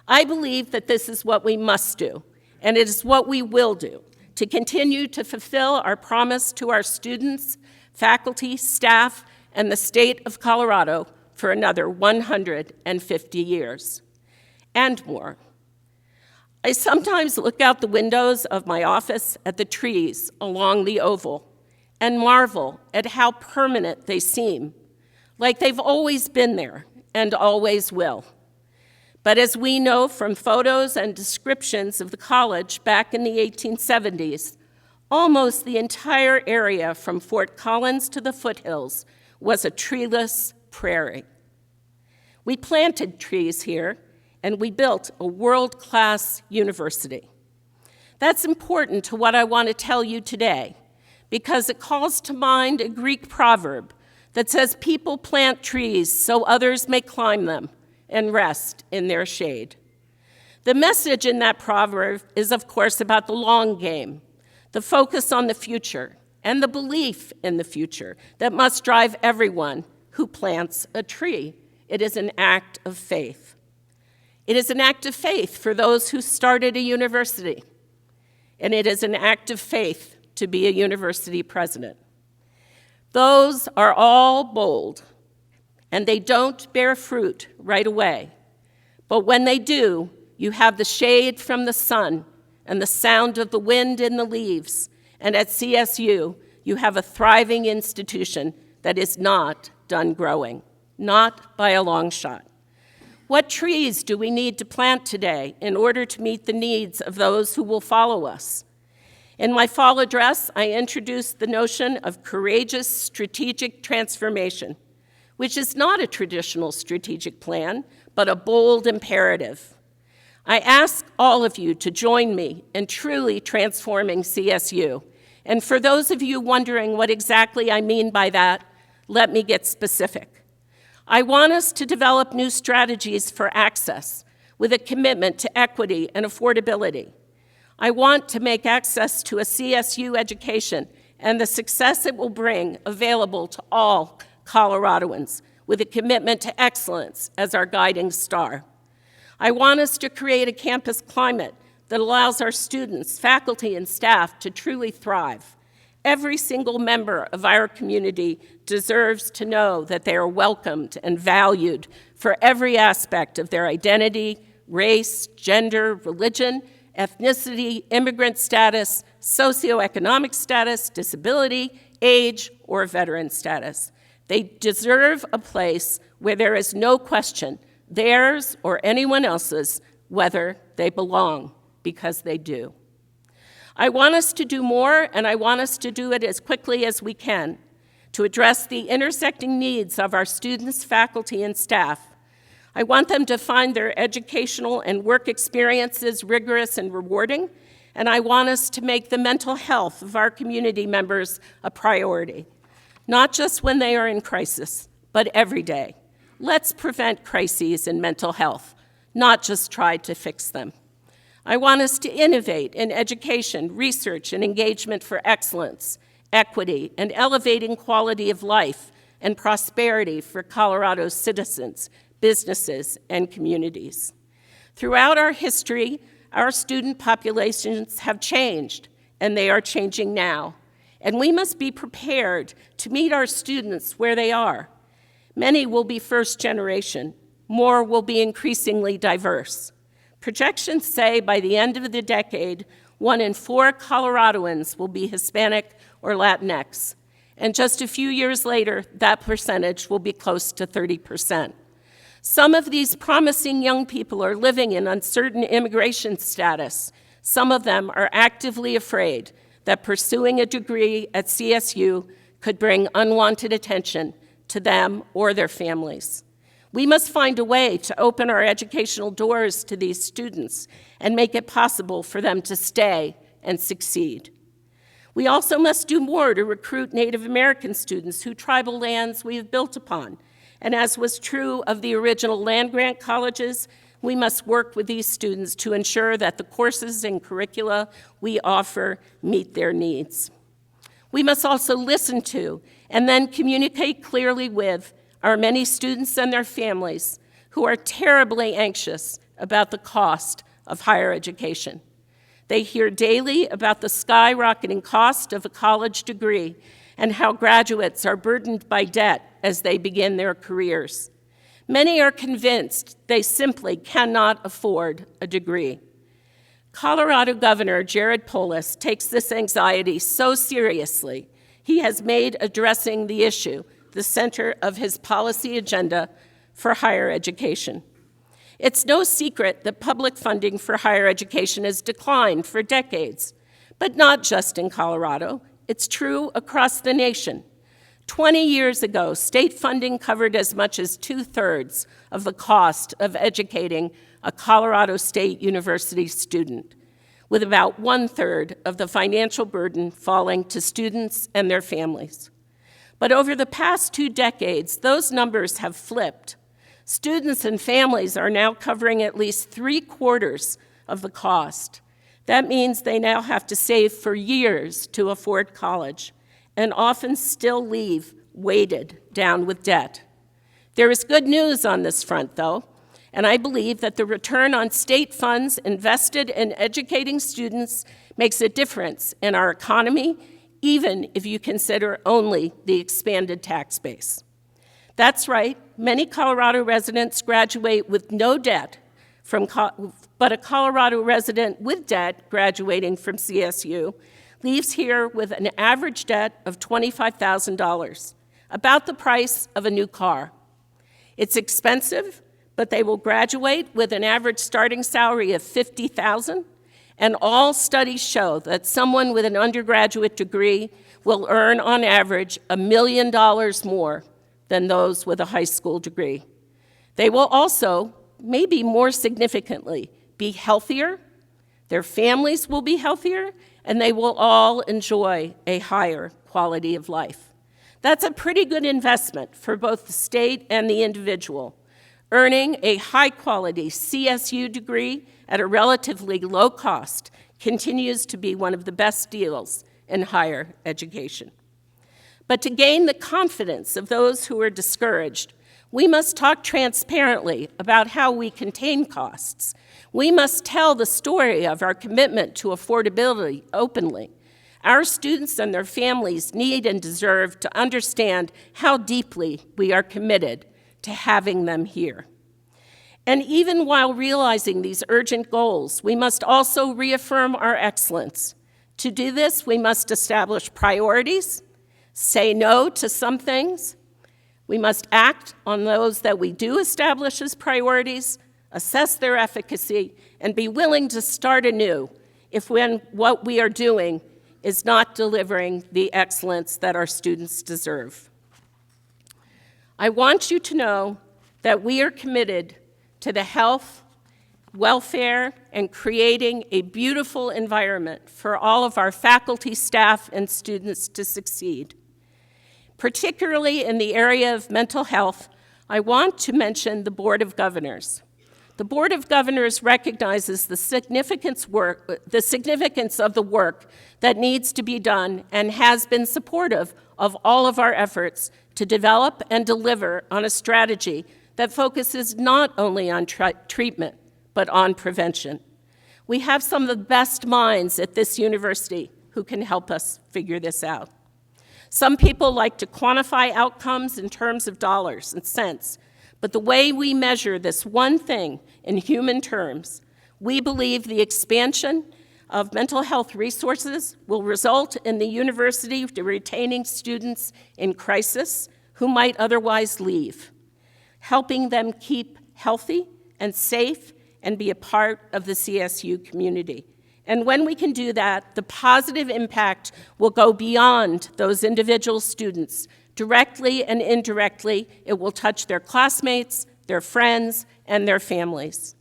I believe that this is what we must do, and it is what we will do to continue to fulfill our promise to our students, faculty, staff, and the state of Colorado for another 150 years. And more. I sometimes look out the windows of my office at the trees along the Oval and marvel at how permanent they seem, like they've always been there and always will. But as we know from photos and descriptions of the college back in the 1870s, almost the entire area from Fort Collins to the foothills was a treeless prairie. We planted trees here, and we built a world-class university. That's important to what I want to tell you today, because it calls to mind a Greek proverb that says people plant trees so others may climb them and rest in their shade. The message in that proverb is, of course, about the long game, the focus on the future, and the belief in the future that must drive everyone who plants a tree. It is an act of faith. It is an act of faith for those who started a university, and it is an act of faith to be a university president. Those are all bold, and they don't bear fruit right away. But when they do, you have the shade from the sun and the sound of the wind in the leaves. And at CSU, you have a thriving institution that is not done growing, not by a long shot. What trees do we need to plant today in order to meet the needs of those who will follow us? In my fall address, I introduced the notion of courageous strategic transformation, which is not a traditional strategic plan, but a bold imperative. I ask all of you to join me in truly transforming CSU. And for those of you wondering what exactly I mean by that, let me get specific. I want us to develop new strategies for access with a commitment to equity and affordability. I want to make access to a CSU education and the success it will bring available to all Coloradoans with a commitment to excellence as our guiding star. I want us to create a campus climate that allows our students, faculty, and staff to truly thrive. Every single member of our community deserves to know that they are welcomed and valued for every aspect of their identity, race, gender, religion, ethnicity, immigrant status, socioeconomic status, disability, age, or veteran status. They deserve a place where there is no question, theirs or anyone else's, whether they belong, because they do. I want us to do more, and I want us to do it as quickly as we can to address the intersecting needs of our students, faculty, and staff. I want them to find their educational and work experiences rigorous and rewarding, and I want us to make the mental health of our community members a priority, not just when they are in crisis, but every day. Let's prevent crises in mental health, not just try to fix them. I want us to innovate in education, research, and engagement for excellence, equity, and elevating quality of life and prosperity for Colorado's citizens, businesses, and communities. Throughout our history, our student populations have changed, and they are changing now. And we must be prepared to meet our students where they are. Many will be first generation. More will be increasingly diverse. Projections say by the end of the decade, 1 in 4 Coloradoans will be Hispanic or Latinx. And just a few years later, that percentage will be close to 30%. Some of these promising young people are living in uncertain immigration status. Some of them are actively afraid that pursuing a degree at CSU could bring unwanted attention to them or their families. We must find a way to open our educational doors to these students and make it possible for them to stay and succeed. We also must do more to recruit Native American students whose tribal lands we have built upon. And as was true of the original land-grant colleges, we must work with these students to ensure that the courses and curricula we offer meet their needs. We must also listen to and then communicate clearly with our many students and their families who are terribly anxious about the cost of higher education. They hear daily about the skyrocketing cost of a college degree and how graduates are burdened by debt as they begin their careers. Many are convinced they simply cannot afford a degree. Colorado Governor Jared Polis takes this anxiety so seriously, he has made addressing the issue the center of his policy agenda for higher education. It's no secret that public funding for higher education has declined for decades, but not just in Colorado. It's true across the nation. 20 years ago, state funding covered as much as 2/3 of the cost of educating a Colorado State University student, with about 1/3 of the financial burden falling to students and their families. But over the past 2 decades, those numbers have flipped. Students and families are now covering at least 3/4 of the cost. That means they now have to save for years to afford college, and often still leave weighted down with debt. There is good news on this front, though, and I believe that the return on state funds invested in educating students makes a difference in our economy, even if you consider only the expanded tax base. That's right, many Colorado residents graduate with no debt, but a Colorado resident with debt graduating from CSU leaves here with an average debt of $25,000, about the price of a new car. It's expensive, but they will graduate with an average starting salary of $50,000, and all studies show that someone with an undergraduate degree will earn on average $1 million more than those with a high school degree. They will also, maybe more significantly, be healthier, their families will be healthier, and they will all enjoy a higher quality of life. That's a pretty good investment for both the state and the individual. Earning a high-quality CSU degree at a relatively low cost continues to be one of the best deals in higher education. But to gain the confidence of those who are discouraged, we must talk transparently about how we contain costs. We must tell the story of our commitment to affordability openly. Our students and their families need and deserve to understand how deeply we are committed to having them here. And even while realizing these urgent goals, we must also reaffirm our excellence. To do this, we must establish priorities, say no to some things. We must act on those that we do establish as priorities, assess their efficacy, and be willing to start anew if what we are doing is not delivering the excellence that our students deserve. I want you to know that we are committed to the health, welfare, and creating a beautiful environment for all of our faculty, staff, and students to succeed. Particularly in the area of mental health, I want to mention the Board of Governors. The Board of Governors recognizes the significance of the work that needs to be done and has been supportive of all of our efforts to develop and deliver on a strategy that focuses not only on treatment, but on prevention. We have some of the best minds at this university who can help us figure this out. Some people like to quantify outcomes in terms of dollars and cents, but the way we measure this one thing in human terms, we believe the expansion of mental health resources will result in the university retaining students in crisis who might otherwise leave, helping them keep healthy and safe and be a part of the CSU community. And when we can do that, the positive impact will go beyond those individual students. Directly and indirectly, it will touch their classmates, their friends, and their families.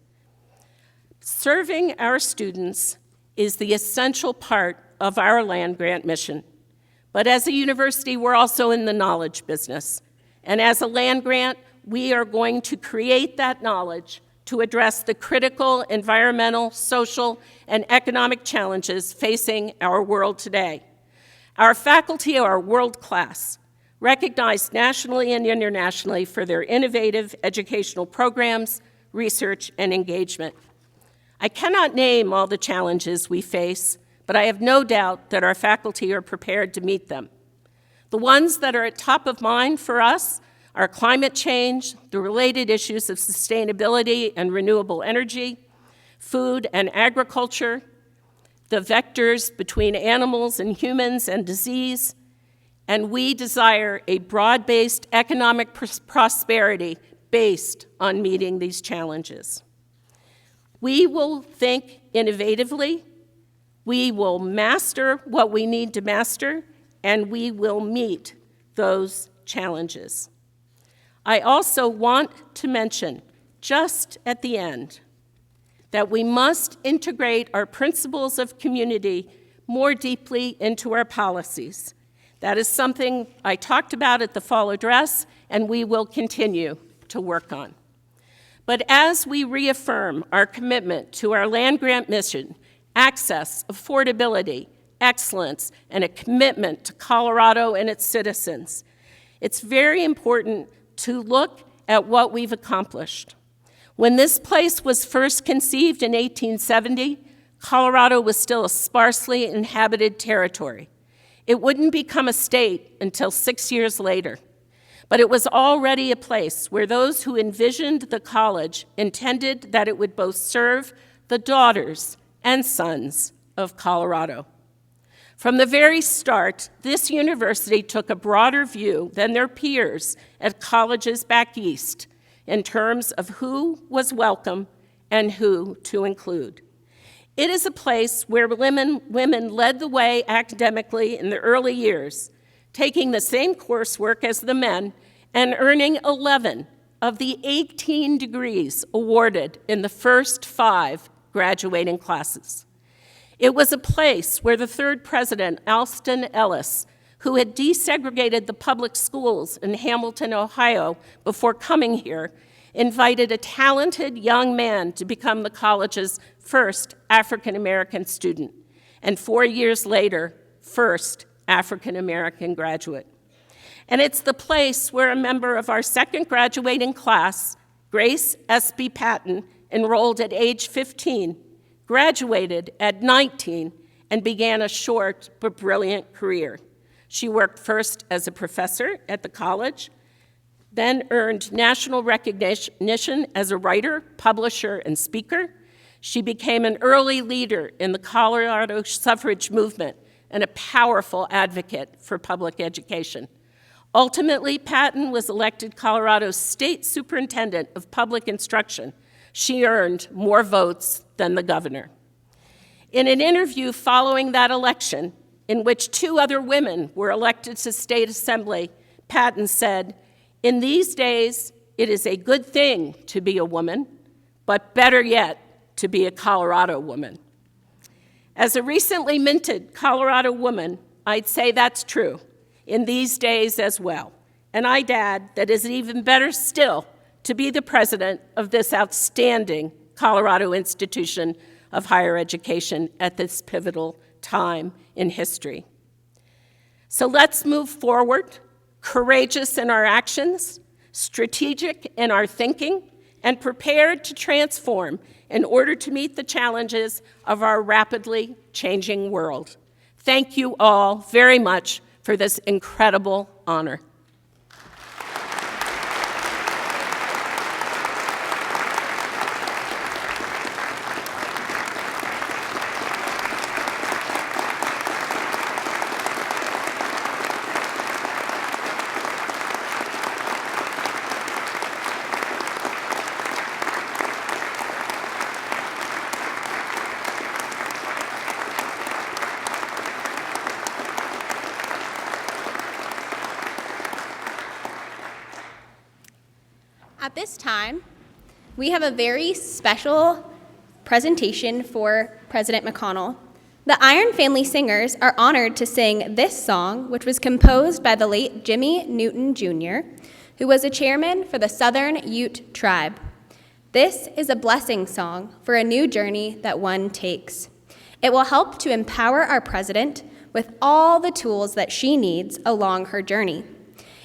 Serving our students is the essential part of our land-grant mission. But as a university, we're also in the knowledge business. And as a land-grant, we are going to create that knowledge to address the critical environmental, social, and economic challenges facing our world today. Our faculty are world-class, recognized nationally and internationally for their innovative educational programs, research, and engagement. I cannot name all the challenges we face, but I have no doubt that our faculty are prepared to meet them. The ones that are at top of mind for us are climate change, the related issues of sustainability and renewable energy, food and agriculture, the vectors between animals and humans and disease, and we desire a broad-based economic prosperity based on meeting these challenges. We will think innovatively, we will master what we need to master, and we will meet those challenges. I also want to mention, just at the end, that we must integrate our principles of community more deeply into our policies. That is something I talked about at the fall address, and we will continue to work on. But as we reaffirm our commitment to our land-grant mission, access, affordability, excellence, and a commitment to Colorado and its citizens, it's very important to look at what we've accomplished. When this place was first conceived in 1870, Colorado was still a sparsely inhabited territory. It wouldn't become a state until 6 years later, but it was already a place where those who envisioned the college intended that it would both serve the daughters and sons of Colorado. From the very start, this university took a broader view than their peers at colleges back east in terms of who was welcome and who to include. It is a place where women led the way academically in the early years, taking the same coursework as the men and earning 11 of the 18 degrees awarded in the first 5 graduating classes. It was a place where the third president, Alston Ellis, who had desegregated the public schools in Hamilton, Ohio, before coming here, invited a talented young man to become the college's first African-American student, and 4 years later, first African-American graduate. And it's the place where a member of our second graduating class, Grace S.B. Patton, enrolled at age 15, graduated at 19, and began a short but brilliant career. She worked first as a professor at the college, then earned national recognition as a writer, publisher, and speaker. She became an early leader in the Colorado suffrage movement and a powerful advocate for public education. Ultimately, Patton was elected Colorado's state superintendent of public instruction. She earned more votes than the governor. In an interview following that election, in which 2 other women were elected to state assembly, Patton said, "In these days, it is a good thing to be a woman, but better yet, to be a Colorado woman." As a recently minted Colorado woman, I'd say that's true in these days as well. And I'd add that it's even better still to be the president of this outstanding Colorado institution of higher education at this pivotal time in history. So let's move forward, courageous in our actions, strategic in our thinking, and prepared to transform in order to meet the challenges of our rapidly changing world. Thank you all very much for this incredible honor. At this time, we have a very special presentation for President McConnell. The Iron Family Singers are honored to sing this song, which was composed by the late Jimmy Newton Jr., who was a chairman for the Southern Ute Tribe. This is a blessing song for a new journey that one takes. It will help to empower our president with all the tools that she needs along her journey.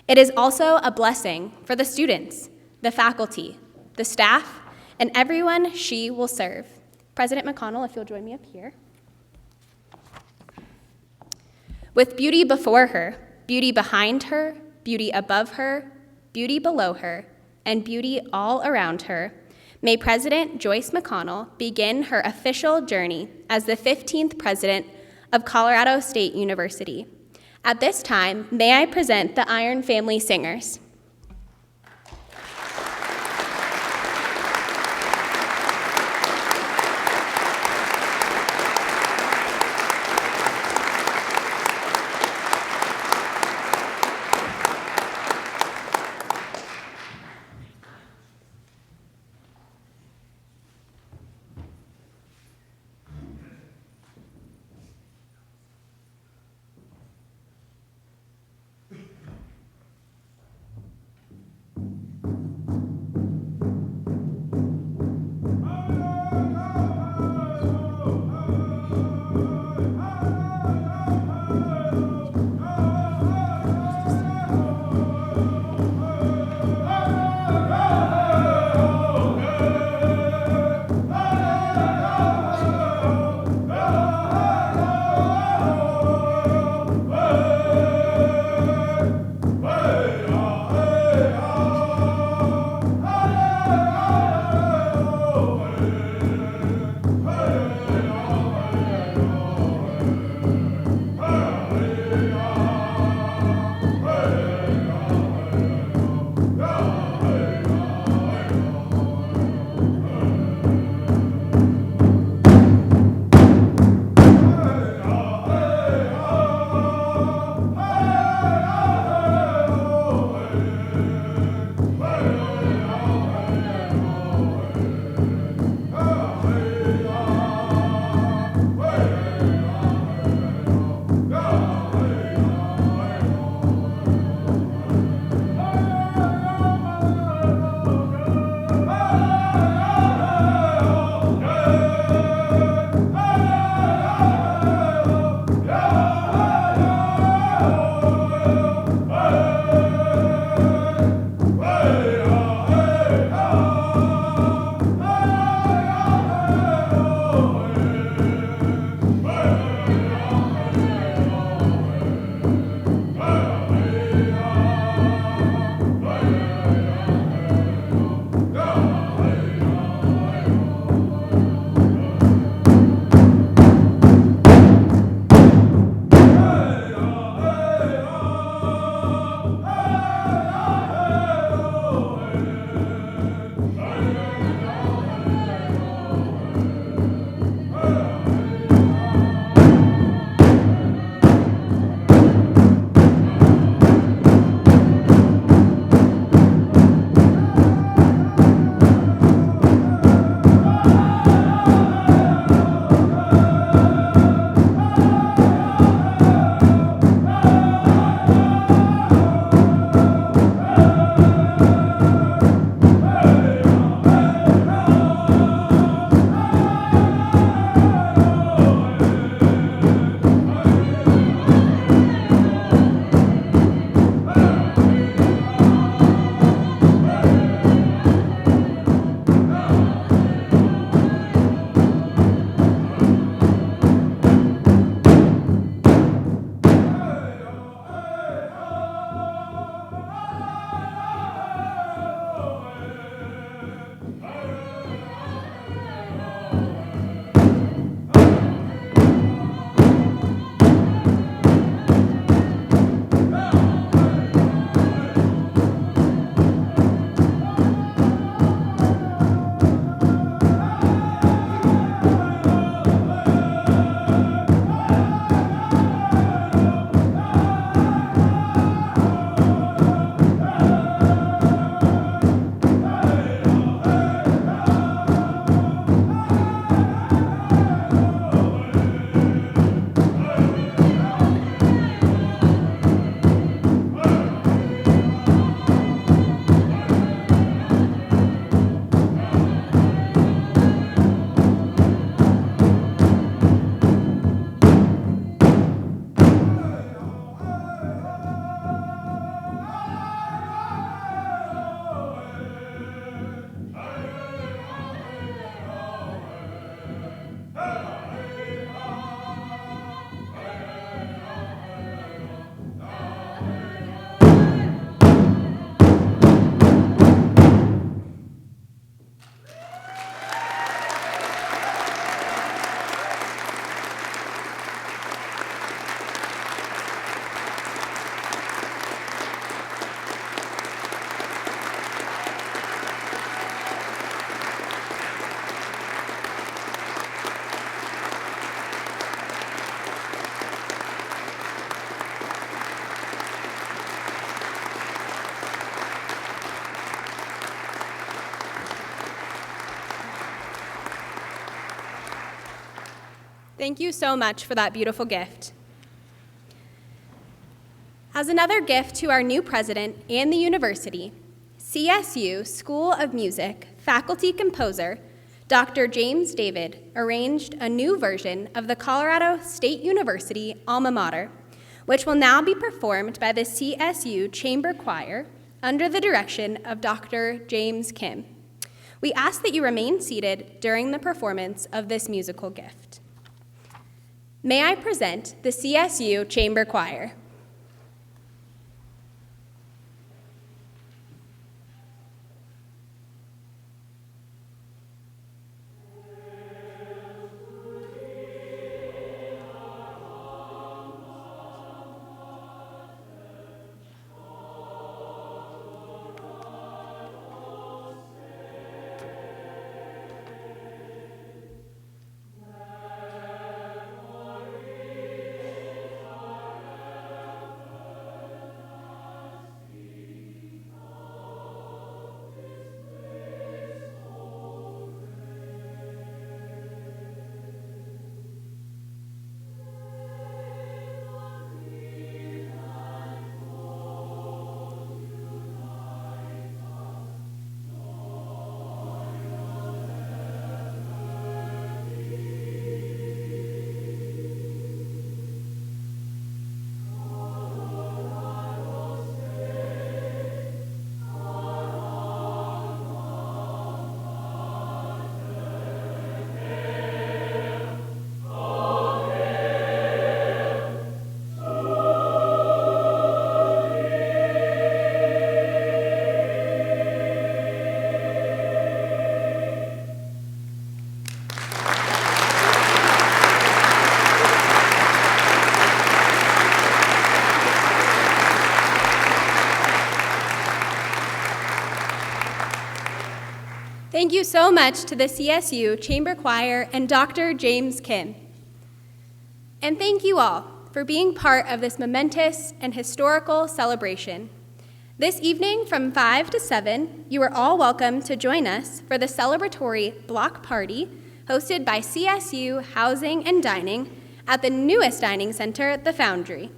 It is also a blessing for the students, the faculty, the staff, and everyone she will serve. President McConnell, if you'll join me up here. With beauty before her, beauty behind her, beauty above her, beauty below her, and beauty all around her, may President Joyce McConnell begin her official journey as the 15th president of Colorado State University. At this time, may I present the Iron Family Singers. Thank you so much for that beautiful gift. As another gift to our new president and the university, CSU School of Music faculty composer Dr. James David arranged a new version of the Colorado State University alma mater, which will now be performed by the CSU Chamber Choir under the direction of Dr. James Kim. We ask that you remain seated during the performance of this musical gift. May I present the CSU Chamber Choir. Thank you so much to the CSU Chamber Choir and Dr. James Kim. And thank you all for being part of this momentous and historical celebration. This evening from 5 to 7, you are all welcome to join us for the celebratory block party hosted by CSU Housing and Dining at the newest dining center, The Foundry.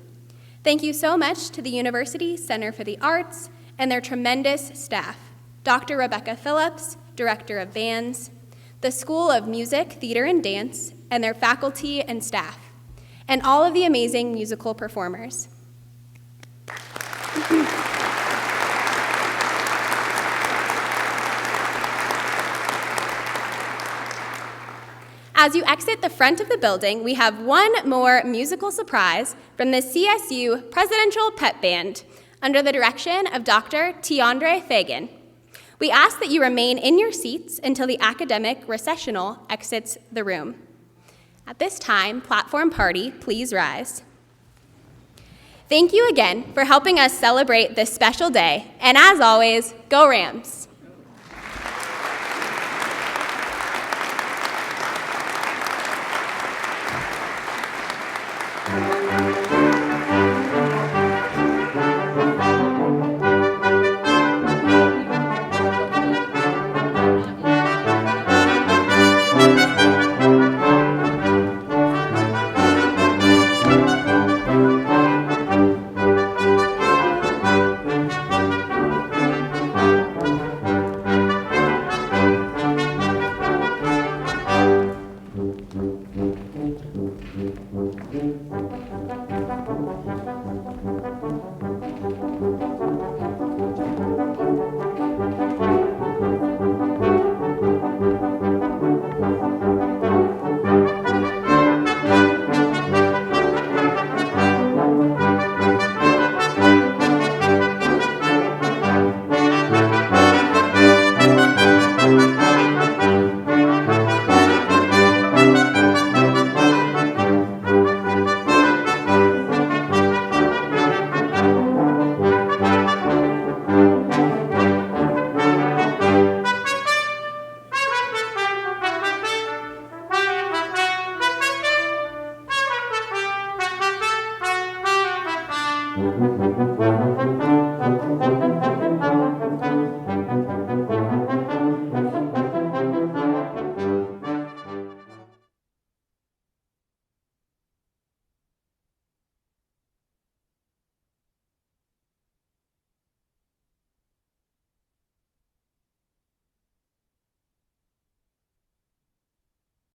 Thank you so much to the University Center for the Arts and their tremendous staff, Dr. Rebecca Phillips, Director of Bands, the School of Music, Theater, and Dance, and their faculty and staff, and all of the amazing musical performers. As you exit the front of the building, we have one more musical surprise from the CSU Presidential Pep Band under the direction of Dr. Tiandre Fagan. We ask that you remain in your seats until the academic recessional exits the room. At this time, platform party, please rise. Thank you again for helping us celebrate this special day, and as always, go Rams!